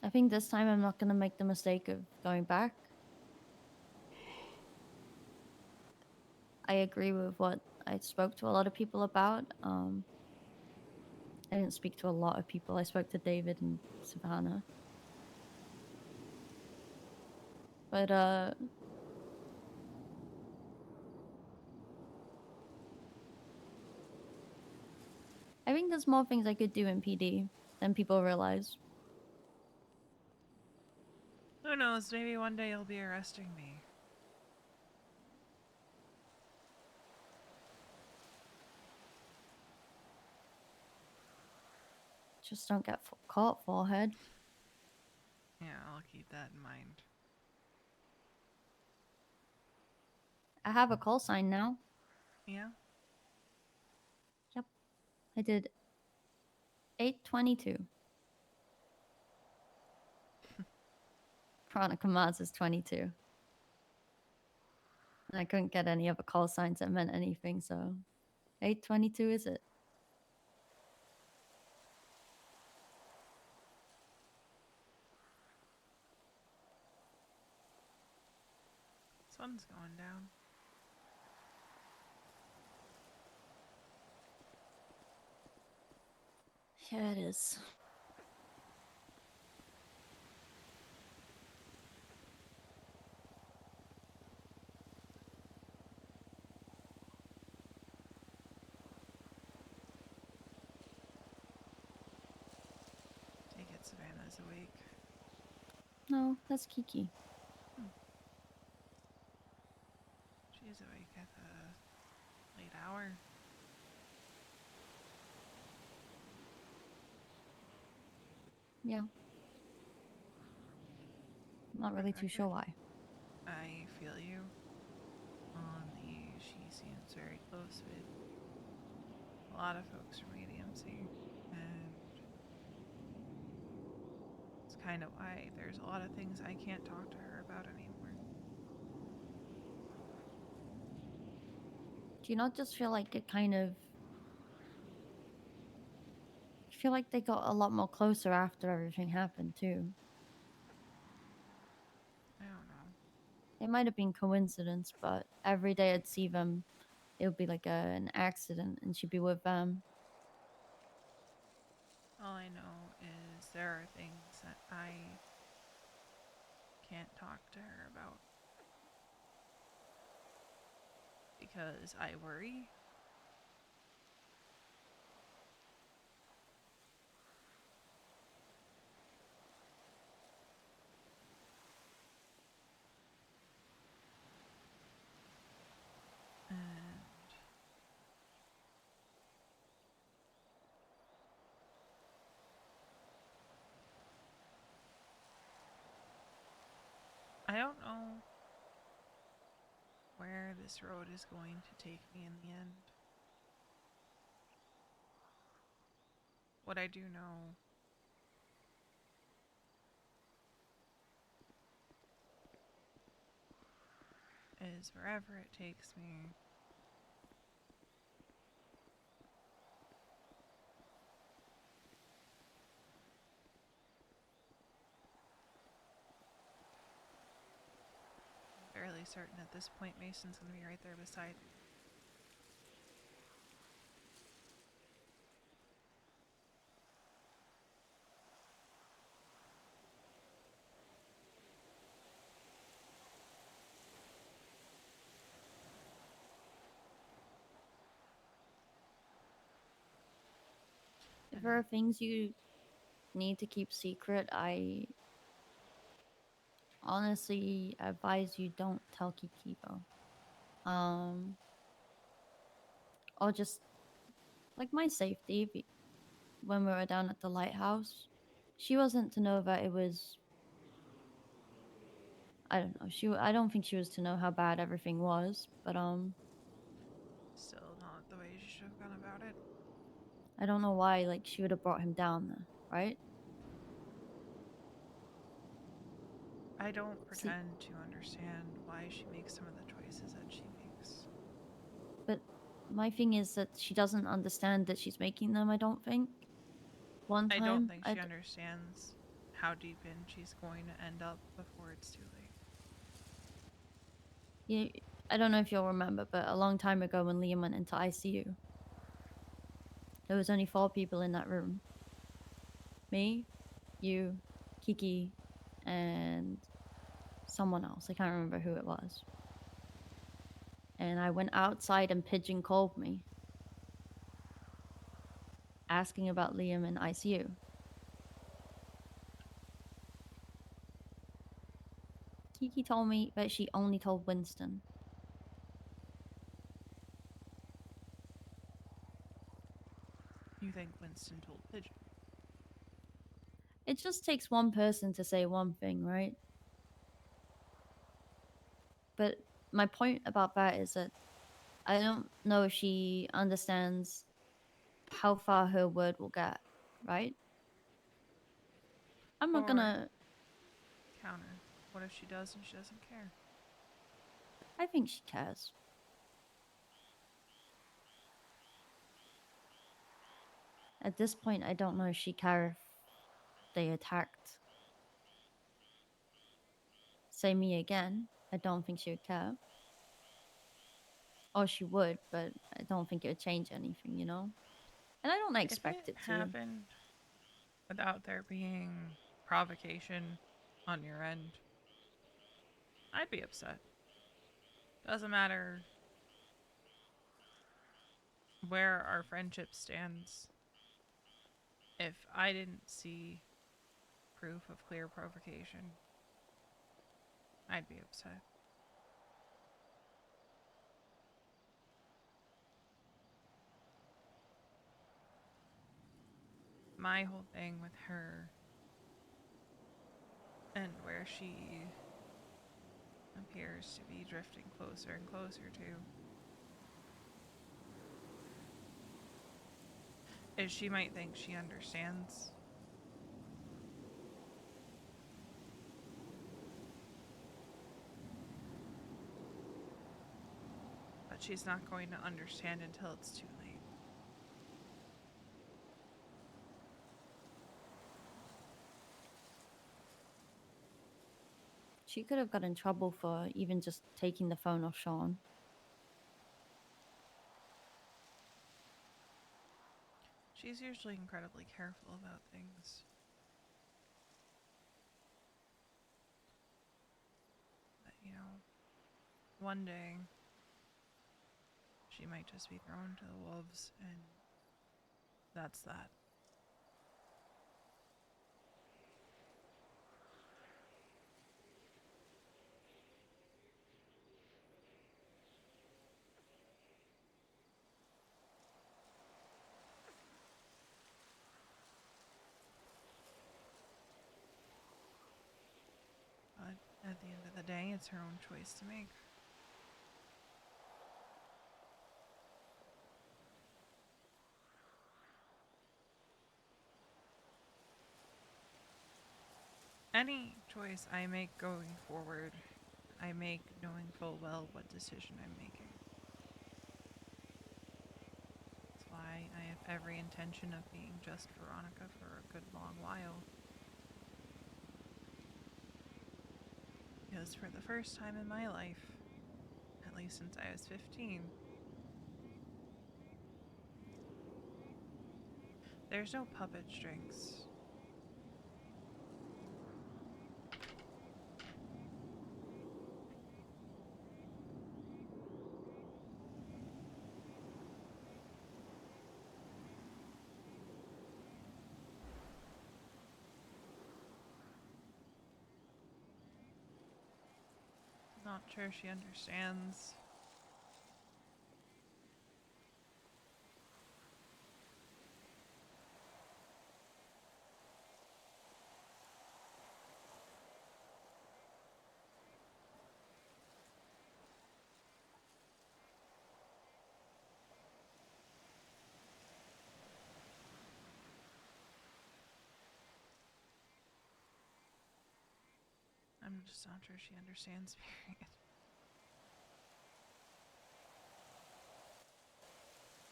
I think this time I'm not going to make the mistake of going back. I agree with what I spoke to a lot of people about. I didn't speak to a lot of people. I spoke to David and Savannah. But I think there's more things I could do in PD than people realize. Who knows, maybe one day you'll be arresting me. Just don't get caught, forehead. Yeah, I'll keep that in mind. I have a call sign now. Yeah? Yep. I did 822. Veronica Mars is 22. And I couldn't get any other call signs that meant anything, so 822 is it. Sun's going down. Yeah, it is. Take it, Savannah's awake. No, that's Kiki. She's awake at the late hour. Yeah. Not really too sure why. I feel you on the she seems very close with a lot of folks from ADMC, and it's kind of why there's a lot of things I can't talk to her about anymore. Do you not just feel like it kind of... I feel like they got a lot more closer after everything happened, too. I don't know. It might have been coincidence, but every day I'd see them, it would be like an accident and she'd be with them. All I know is there are things that I can't talk to her about because I worry. And I don't know where this road is going to take me in the end. What I do know is wherever it takes me, I'm fairly certain at this point Mason's gonna be right there beside me. there are things you need to keep secret, I honestly advise you don't tell Kikibo. Or just like my safety when we were down at the lighthouse. She wasn't to know that it was. I don't know. I don't think she was to know how bad everything was, but Still not the way she should have gone about it. I don't know why like she would have brought him down there, right? I don't See, pretend to understand why she makes some of the choices that she makes. but my thing is that she doesn't understand that she's making them. I don't think. One I don't time, think she understands how deep in she's going to end up before it's too late. you, I don't know if you'll remember, but a long time ago when Liam went into ICU, there was only 4 people in that room. Me, you, Kiki, and someone else. I can't remember who it was. And I went outside and Pigeon called me, asking about Liam in ICU. Kiki told me that she only told Winston. You think Winston told Pigeon? It just takes one person to say one thing, right? But my point about that is that I don't know if she understands how far her word will get, right? I'm not Or gonna. counter. What if she does and she doesn't care? I think she cares. At this point, I don't know if she cares if they attacked. Say me again. I don't think she would care. Or she would, but I don't think it would change anything, you know? And I don't expect If it it to. happened without there being provocation on your end, I'd be upset. Doesn't matter where our friendship stands. If I didn't see proof of clear provocation, I'd be upset. My whole thing with her and where she appears to be drifting closer and closer to is she might think she understands. But she's not going to understand until it's too late. She could have got in trouble for even just taking the phone off Sean. She's usually incredibly careful about things. But, one day she might just be thrown to the wolves, and that's that. But at the end of the day, it's her own choice to make. Any choice I make going forward, I make knowing full well what decision I'm making. That's why I have every intention of being just Veronica for a good long while. Because for the first time in my life, at least since I was 15, there's no puppet strings. not sure she understands. I'm just not sure she understands, period.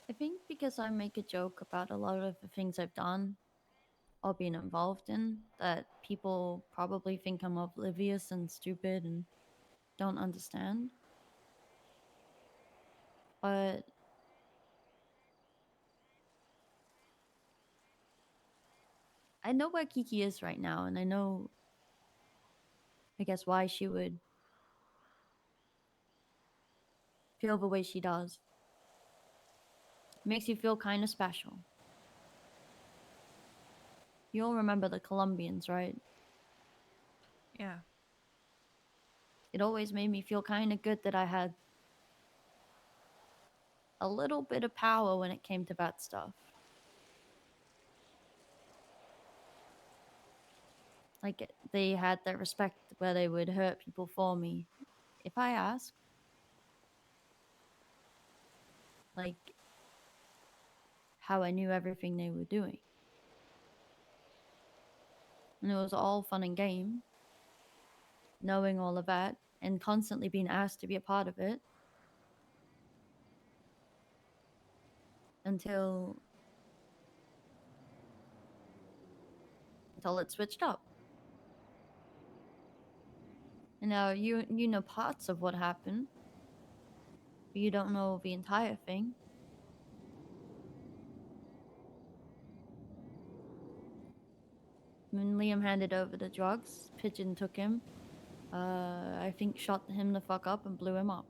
I think because I make a joke about a lot of the things I've done or been involved in, that people probably think I'm oblivious and stupid and don't understand. But I know where Kiki is right now, and I know, I guess, why she would feel the way she does. It makes you feel kind of special. You all remember the Colombians, right? Yeah. It always made me feel kind of good that I had a little bit of power when it came to that stuff. Like, they had that respect where they would hurt people for me if I asked. Like, how I knew everything they were doing. And it was all fun and game, knowing all of that, and constantly being asked to be a part of it. Until it switched up. And now you know parts of what happened, but you don't know the entire thing. When Liam handed over the drugs, Pigeon took him. I think shot him the fuck up and blew him up.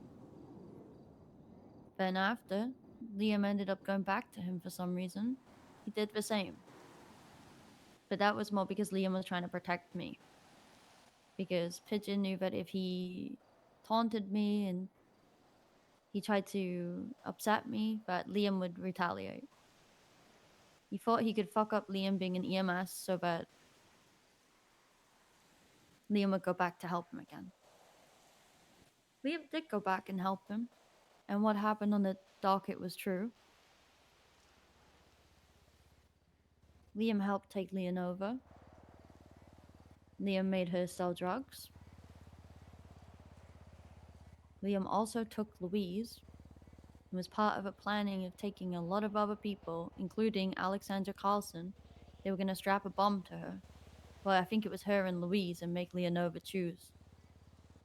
Then after, Liam ended up going back to him for some reason. He did the same. But that was more because Liam was trying to protect me. Because Pigeon knew that if he taunted me and he tried to upset me, that Liam would retaliate. He thought he could fuck up Liam being an EMS so that Liam would go back to help him again. Liam did go back and help him, and what happened on the docket was true. Liam helped take Leonova. Liam made her sell drugs. Liam also took Louise and was part of a planning of taking a lot of other people, including Alexandra Carlson. They were going to strap a bomb to her. Well, I think it was her and Louise, and make Leonova choose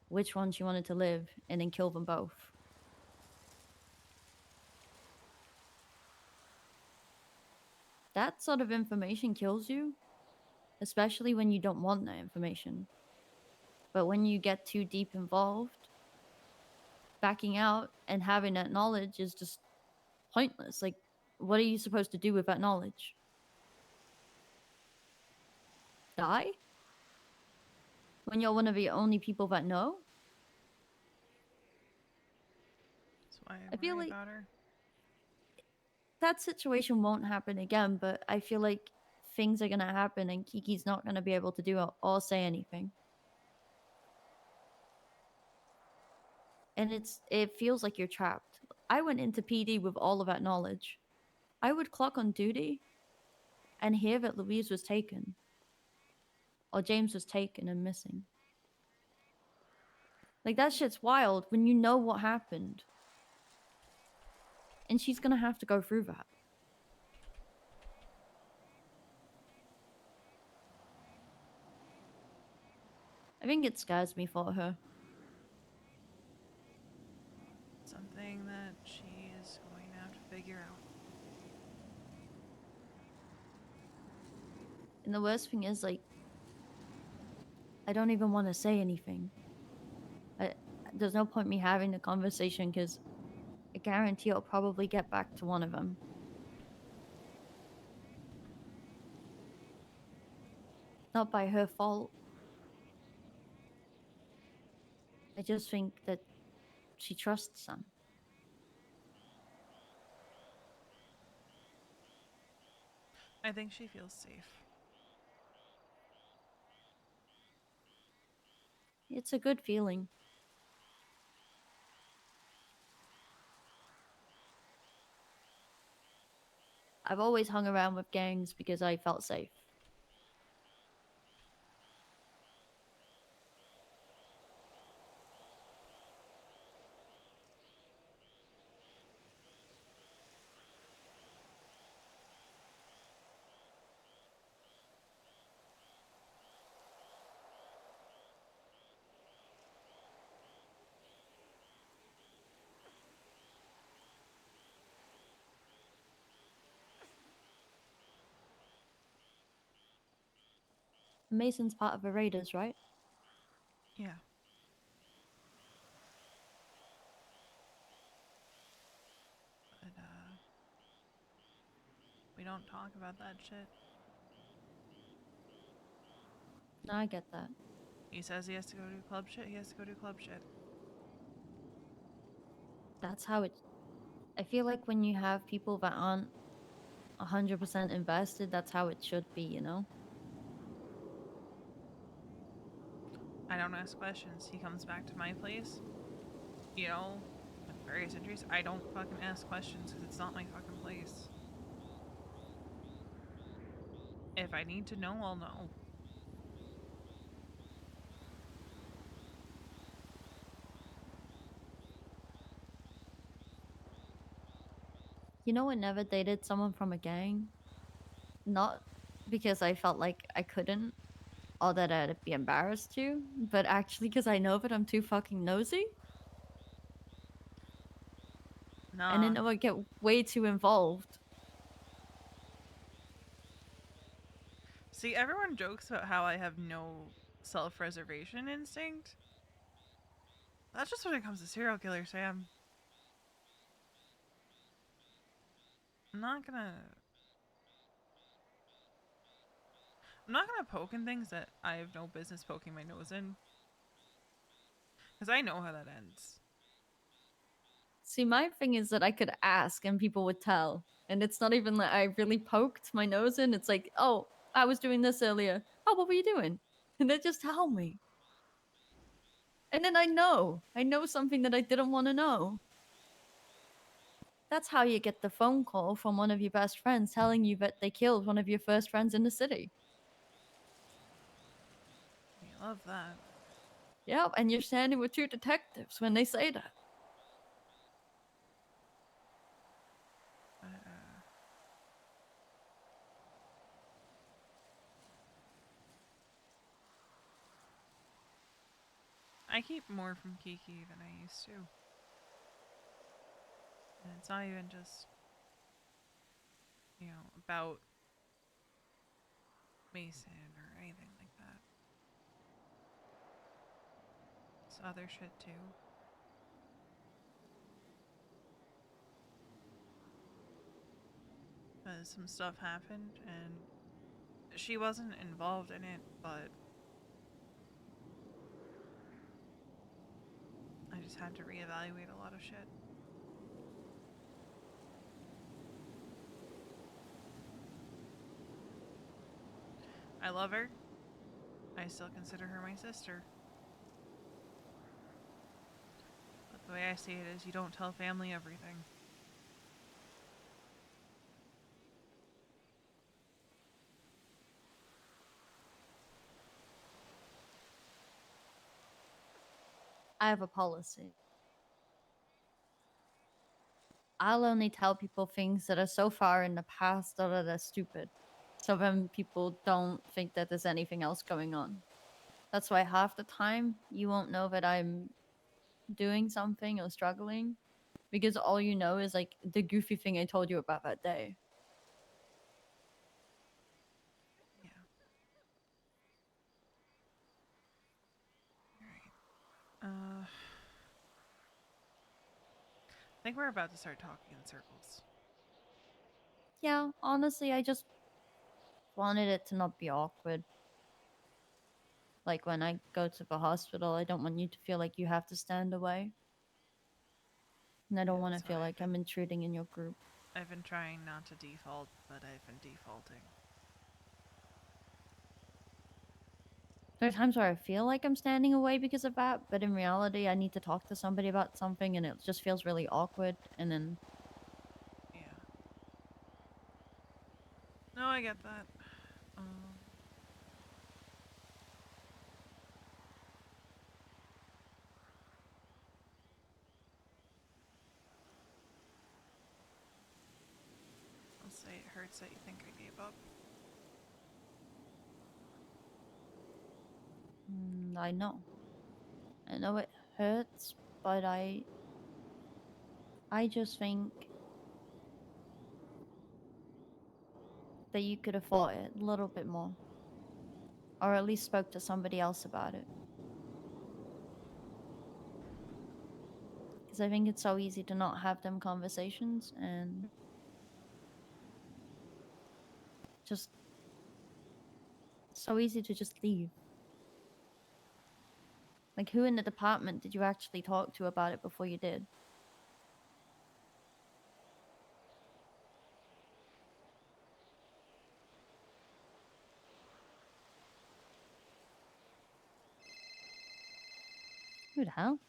which one she wanted to live and then kill them both. That sort of information kills you, especially when you don't want that information. But when you get too deep involved, backing out and having that knowledge is just pointless. Like, what are you supposed to do with that knowledge? Die? When you're one of the only people that know? That's why I I feel worry like about her. that situation won't happen again, but I feel like things are gonna happen and Kiki's not gonna be able to do or say anything. And it feels like you're trapped. I went into PD with all of that knowledge. I would clock on duty and hear that Louise was taken. Or James was taken and missing. Like, that shit's wild when you know what happened. And she's gonna have to go through that. I think it scares me for her. Something that she is going to have to figure out. And the worst thing is, like, I don't even want to say anything. There's no point me having the conversation because I guarantee I'll probably get back to one of them. Not by her fault. I just think that she trusts them. I think she feels safe. It's a good feeling. I've always hung around with gangs because I felt safe. Mason's part of the Raiders, right? Yeah. But, we don't talk about that shit. No, I get that. He says he has to go do club shit, he has to go do club shit. That's how it. I feel like when you have people that aren't 100% invested, that's how it should be, you know? I don't ask questions. He comes back to my place, you know, with various injuries. I don't fucking ask questions because it's not my fucking place. If I need to know, I'll know. You know, I never dated someone from a gang. Not because I felt like I couldn't or that I'd be embarrassed to, but actually because I know that I'm too fucking nosy. And I Nah. know I get way too involved. See, everyone jokes about how I have no self-preservation instinct. That's just when it comes to serial killers, Sam. I'm not gonna... I'm not gonna poke in things that I have no business poking my nose in. Because I know how that ends. See, my thing is that I could ask and people would tell. And it's not even like I really poked my nose in. It's like, oh, I was doing this earlier. Oh, what were you doing? And they just tell me. And then I know. I know something that I didn't want to know. That's how you get the phone call from one of your best friends telling you that they killed one of your first friends in the city. We love that. Yep, and you're standing with two detectives when they say that. But, I keep more from Kiki than I used to. And it's not even just, you know, about Mason or anything like that. It's other shit too. Because some stuff happened and she wasn't involved in it, but I just had to reevaluate a lot of shit. I love her. I still consider her my sister. But the way I see it is you don't tell family everything. I have a policy. I'll only tell people things that are so far in the past or that are stupid. So then people don't think that there's anything else going on. That's why half the time you won't know that I'm doing something or struggling because all you know is like the goofy thing I told you about that day. Yeah. Alright. I think we're about to start talking in circles. Yeah, honestly, I just wanted it to not be awkward. Like when I go to the hospital, I don't want you to feel like you have to stand away. And I don't Yeah, want that's to feel why like I'm intruding in your group. I've been trying not to default, but I've been defaulting. There are times where I feel like I'm standing away because of that, but in reality, I need to talk to somebody about something and it just feels really awkward. And then, Yeah. No, I get that. I'll say it hurts that you think I gave up. I know. I know it hurts, but I just think that you could have fought it a little bit more. Or at least spoke to somebody else about it. Because I think it's so easy to not have them conversations and just so easy to just leave. Like, who in the department did you actually talk to about it before you did? Who the hell?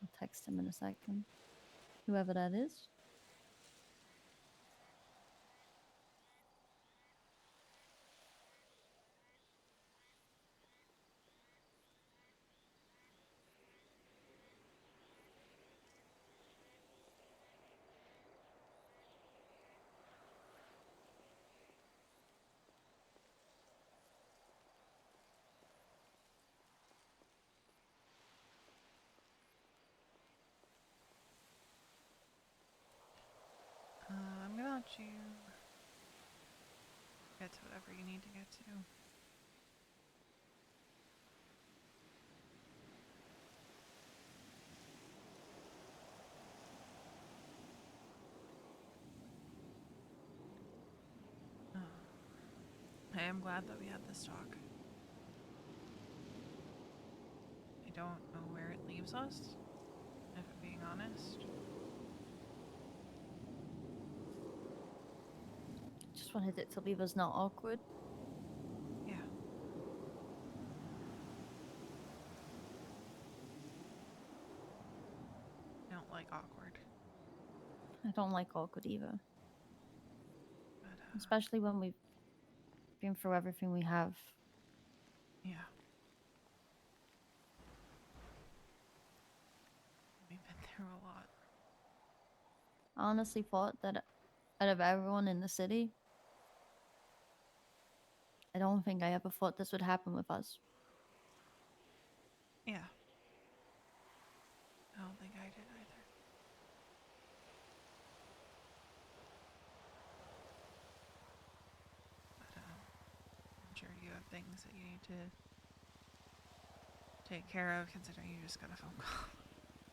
I'll text him in a second. Whoever that is. I'm gonna let you get to whatever you need to get to. I am glad that we had this talk. I don't know where it leaves us, if I'm being honest. Just wanted it to leave us not awkward. Yeah. I don't like awkward. I don't like awkward either. But, Especially when we've been through everything we have. yeah. We've been through a lot. I honestly thought that out of everyone in the city, I don't think I ever thought this would happen with us. Yeah. I don't think I did either. But, I'm sure you have things that you need to take care of, considering you just got a phone call.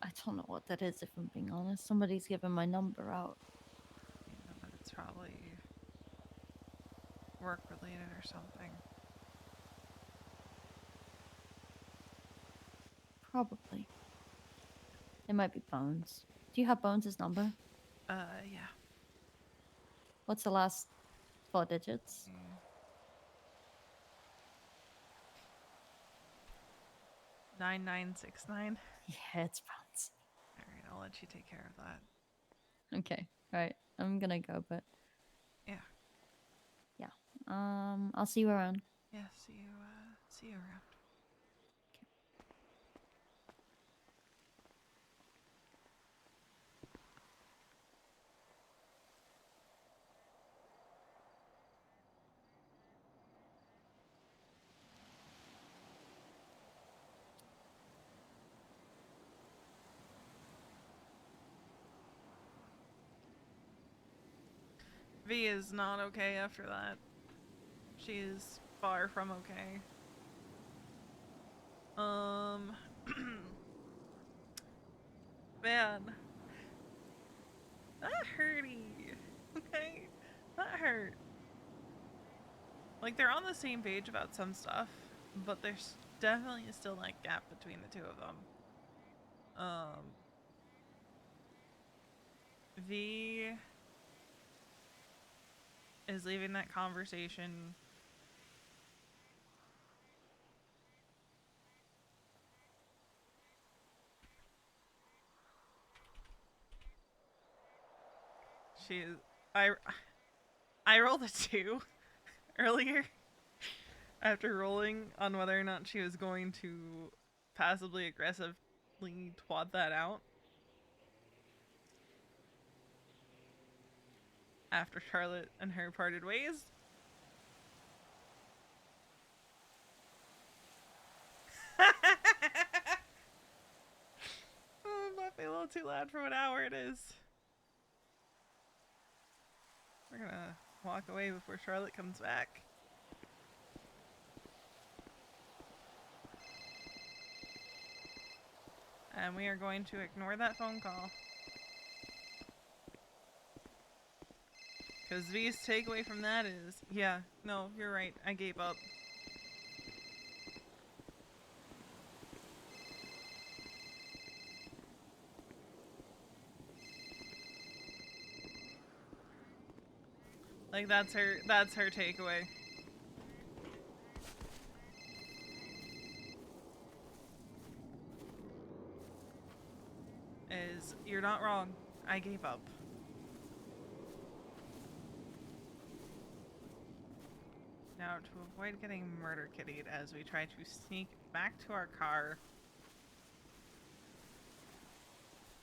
I don't know what that is, if I'm being honest. Somebody's given my number out. Yeah, but it's probably work related or something. Probably. It might be Bones. Do you have Bones' number? Yeah. What's the last 4 digits? 9969. Yeah, it's Bones. Alright, I'll let you take care of that. Okay, alright. I'm gonna go, but Yeah. yeah. I'll see you around. Yeah, see you around. V is not okay after that. She is far from okay. Man. That hurty. Okay? That hurt. Like, they're on the same page about some stuff, but there's definitely still that gap between the two of them. V is leaving that conversation. I rolled a 2 earlier after rolling on whether or not she was going to passively aggressively twat that out after Charlotte and her parted ways. Oh, it might be a little too loud for what hour it is. We're gonna walk away before Charlotte comes back. And we are going to ignore that phone call. Because V's takeaway from that is, yeah, no, you're right, I gave up. Like, that's her takeaway. Is, you're not wrong, I gave up. Now, to avoid getting murder kittied as we try to sneak back to our car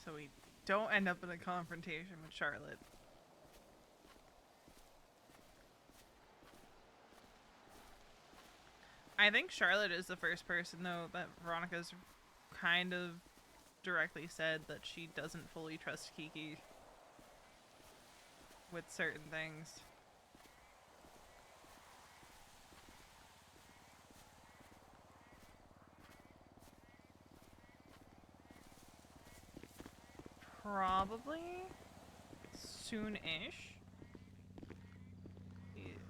so we don't end up in a confrontation with Charlotte. I think Charlotte is the first person, though, that Veronica's kind of directly said that she doesn't fully trust Kiki with certain things. Probably soon-ish.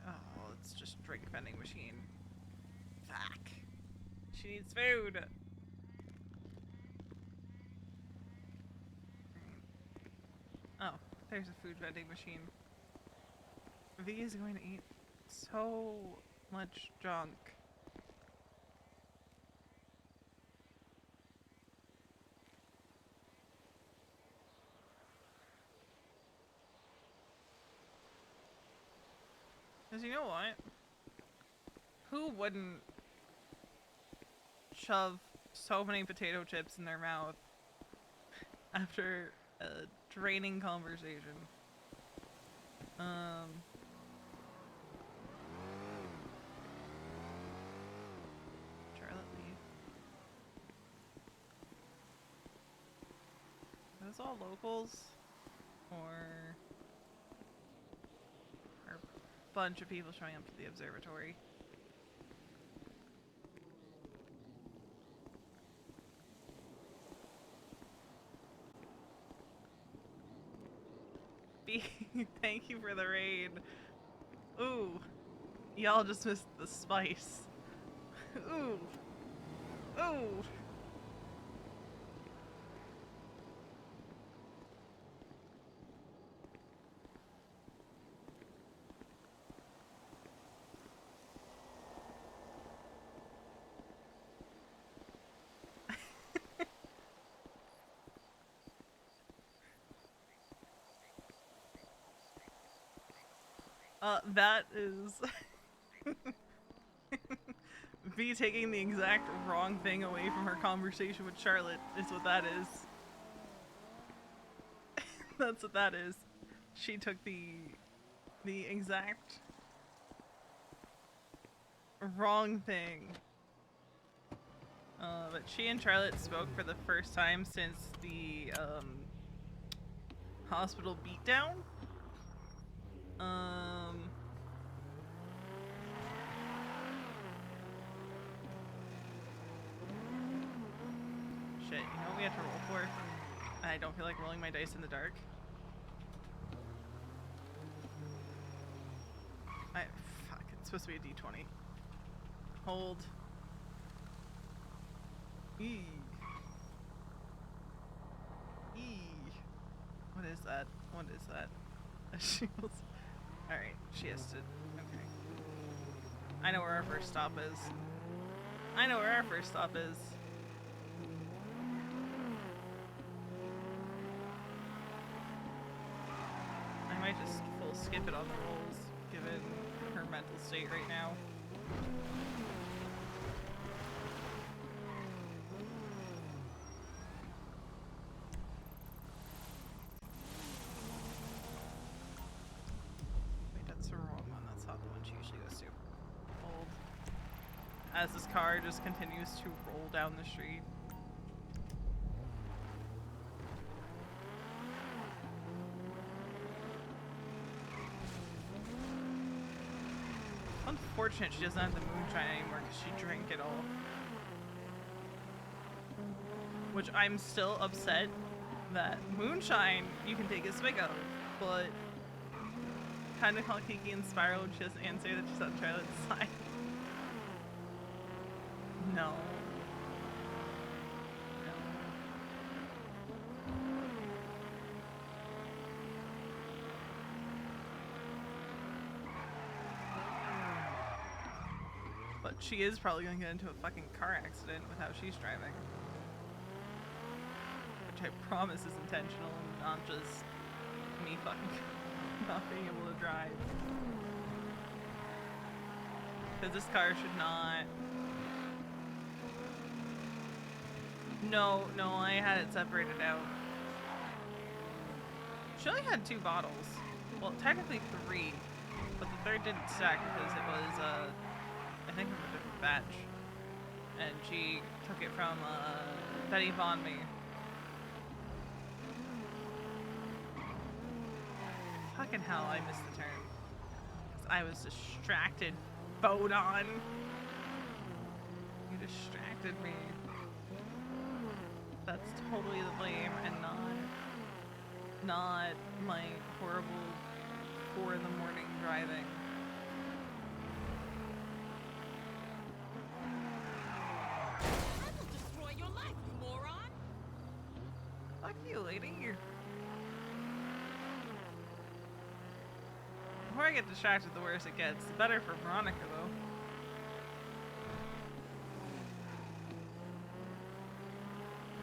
Oh, it's just drink vending machine. Fuck. She needs food. Oh, there's a food vending machine. V is going to eat so much junk. Because you know what? Who wouldn't shove so many potato chips in their mouth after a draining conversation? Charlotte leave. Are those all locals? Or are a bunch of people showing up to the observatory? Thank you for the raid. Ooh. Y'all just missed the spice. Ooh. Ooh. That is V taking the exact wrong thing away from her conversation with Charlotte is what that is. That's what that is. She took the exact wrong thing. But she and Charlotte spoke for the first time since the hospital beatdown. Shit, you know what we have to roll for? I don't feel like rolling my dice in the dark. supposed to be a D20. Hold. E. E. What is that? What is that? A shield. Alright, she has to. Okay. I know where our first stop is. I know where our first stop is. I might just full skip it on the rolls, given her mental state right now. Wait, that's the wrong one. That's not the one she usually goes to. Hold. As this car just continues to roll down the street. Unfortunate she doesn't have the moonshine anymore because she drank it all. Which I'm still upset that moonshine you can take a swig of, but kind of call Kiki and Spiral and she doesn't answer that she's on Charlotte's side. No. No. But she is probably gonna get into a fucking car accident with how she's driving. Which I promise is intentional and not just me fucking not being able to drive. Because this car should not... No, I had it separated out. She only had 2 bottles. Well, technically 3. But the third didn't stack because it was, I think from a different batch. And she took it from, Betty Von Me. Fucking hell, I missed the turn. 'Cause I was distracted. Bodon! You distracted me. That's totally the blame and not my horrible 4 in the morning driving. I will destroy your life, you moron! Fuck you, lady. The more I get distracted, the worse it gets. The better for Veronica, though.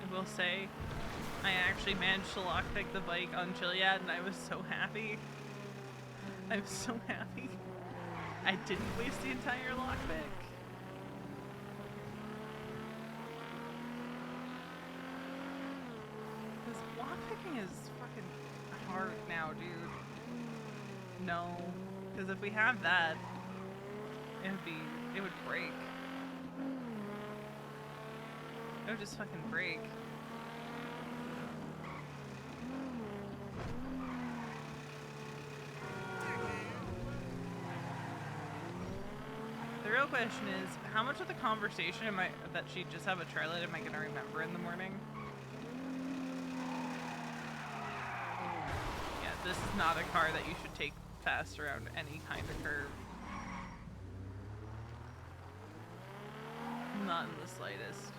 I will say, I actually managed to lockpick the bike on Chiliad, and I was so happy. I was so happy. I didn't waste the entire lockpick. Because lockpicking is fucking hard now, dude. No. Because if we have that, it would break. It would just fucking break. The real question is, how much of the conversation that she just have a Charlotte am I gonna remember in the morning? Yeah, this is not a car that you should take fast around any kind of curve. Not in the slightest.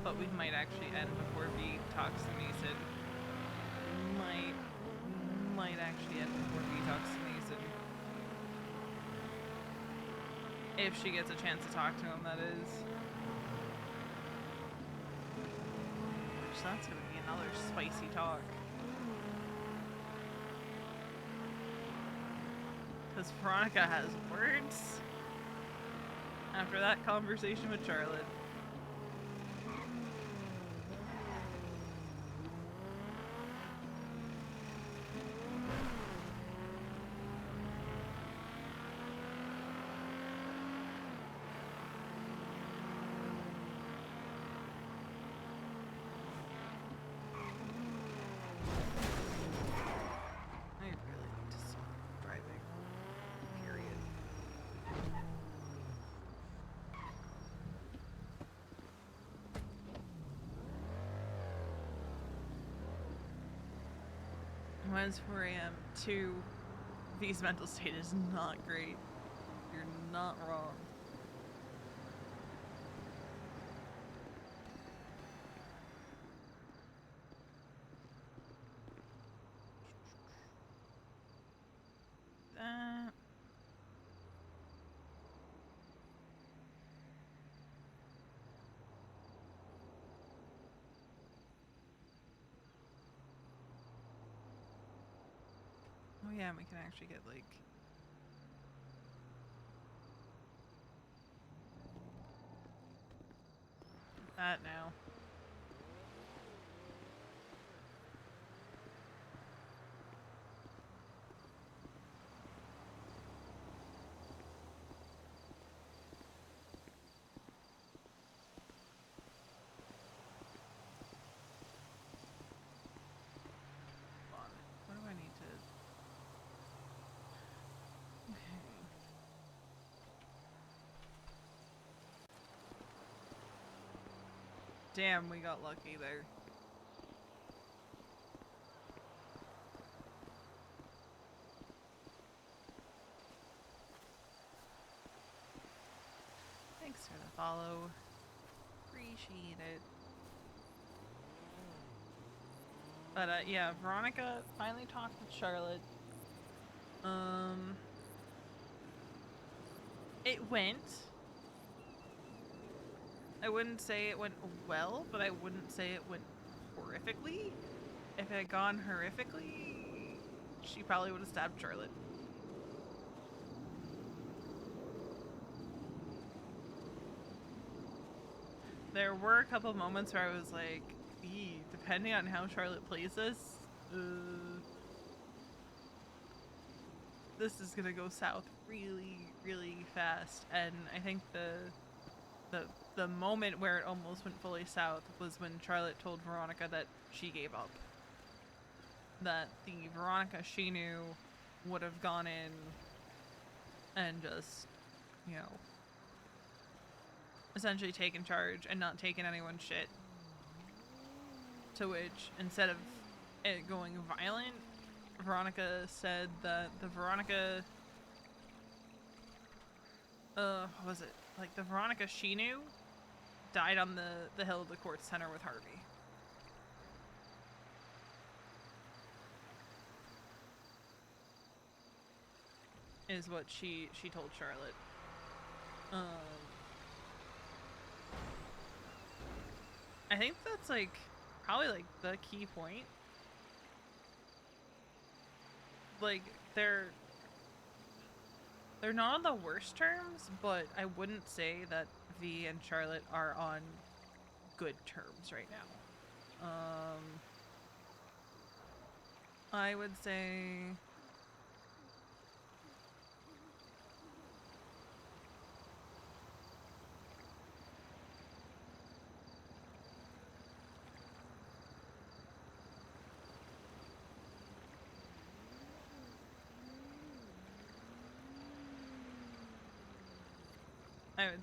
But we might actually end before V talks to Mason. Might actually end before V talks to Mason. If she gets a chance to talk to him, that is. So that's gonna be another spicy talk. Because Veronica has words after that conversation with Charlotte. When it's 4 a.m. 2, V's mental state is not great. You're not wrong. That. Oh yeah, we can actually get like that now. Hold on. What do I need to? Okay. Damn, we got lucky there. Thanks for the follow. Appreciate it. But yeah, Veronica finally talked with Charlotte. It went. I wouldn't say it went well, but I wouldn't say it went horrifically. If it had gone horrifically, she probably would have stabbed Charlotte. There were a couple moments where I was like, depending on how Charlotte plays this, this is gonna go south really, really fast. And I think the moment where it almost went fully south was when Charlotte told Veronica that she gave up. That the Veronica she knew would have gone in and just, you know, essentially taken charge and not taken anyone's shit. To which, instead of it going violent, Veronica said that the Veronica, what was it? Like, the Veronica she knew died on the hill of the court center with Harvey. Is what she told Charlotte. I think that's like probably like the key point. Like they're not on the worst terms, but I wouldn't say that V and Charlotte are on good terms right now. I would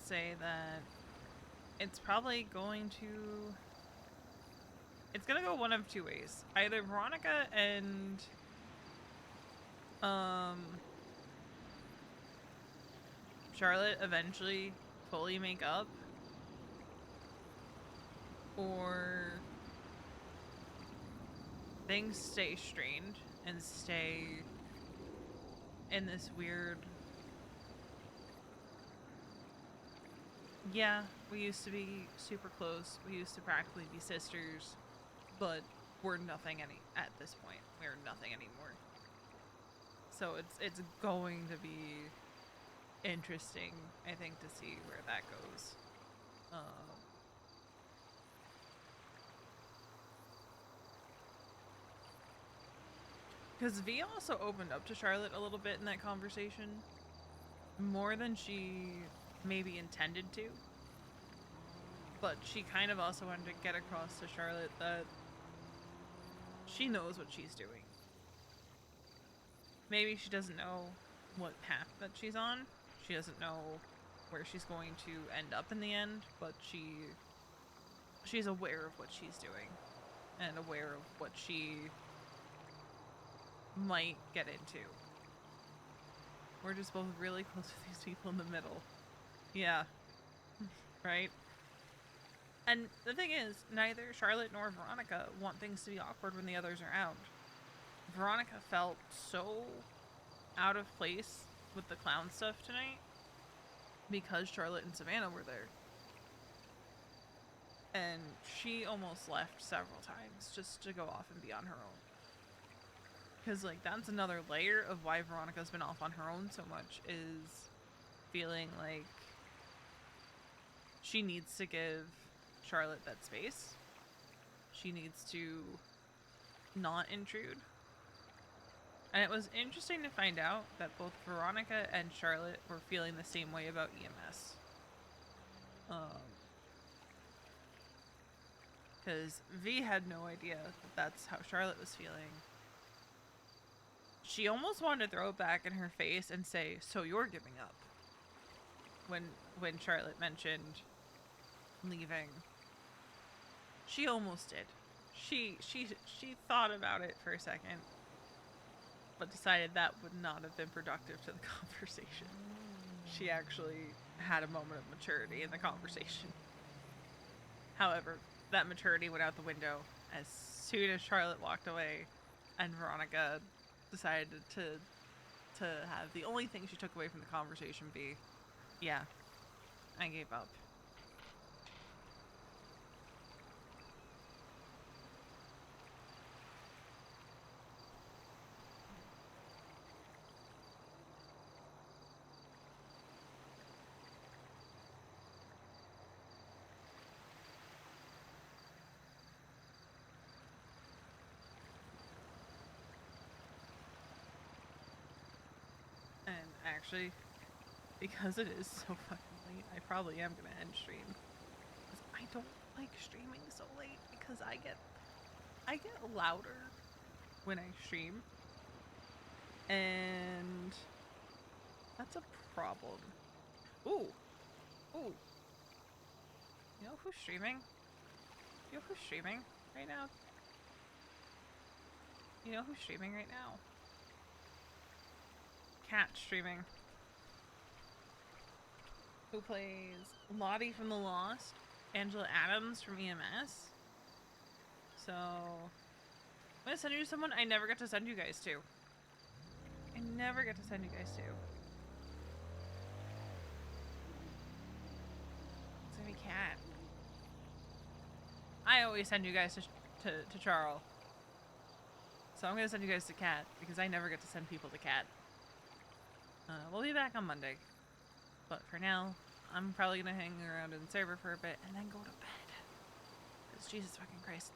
say that it's probably going to... It's gonna go one of two ways. Either Veronica and... Charlotte eventually fully make up. Or... things stay strained and stay in this weird... Yeah, we used to be super close. We used to practically be sisters, but we're nothing at this point. We're nothing anymore. So it's going to be interesting, I think, to see where that goes. Because V also opened up to Charlotte a little bit in that conversation, more than she maybe intended to, but she kind of also wanted to get across to Charlotte that she knows what she's doing. Maybe she doesn't know what path that she's on. She doesn't know where she's going to end up in the end, but she's aware of what she's doing and aware of what she might get into. We're just both really close with these people in the middle. Yeah. Right? And the thing is, neither Charlotte nor Veronica want things to be awkward when the others are out. Veronica felt so out of place with the clown stuff tonight because Charlotte and Savannah were there. And she almost left several times just to go off and be on her own. Because, like, that's another layer of why Veronica's been off on her own so much, is feeling like she needs to give Charlotte that space. She needs to not intrude. And it was interesting to find out that both Veronica and Charlotte were feeling the same way about EMS. Because V had no idea that that's how Charlotte was feeling. She almost wanted to throw it back in her face and say, "So you're giving up," when Charlotte mentioned leaving. She almost did. She thought about it for a second, but decided that would not have been productive to the conversation. She actually had a moment of maturity in the conversation. However, that maturity went out the window as soon as Charlotte walked away, and Veronica decided to have the only thing she took away from the conversation be, "Yeah, I gave up." And actually, because it is so fucking late, I probably am gonna end stream. 'Cause I don't like streaming so late because I get louder when I stream, and that's a problem. Ooh. You know who's streaming? You know who's streaming right now? You know who's streaming right now? Cat streaming. Who plays Lottie from The Lost, Angela Adams from EMS. So, I'm gonna send you to someone I never get to send you guys to. I never get to send you guys to. It's gonna be Cat. I always send you guys to Charles. So I'm gonna send you guys to Cat, because I never get to send people to Cat. We'll be back on Monday. But for now, I'm probably gonna hang around in the server for a bit and then go to bed. Because Jesus fucking Christ,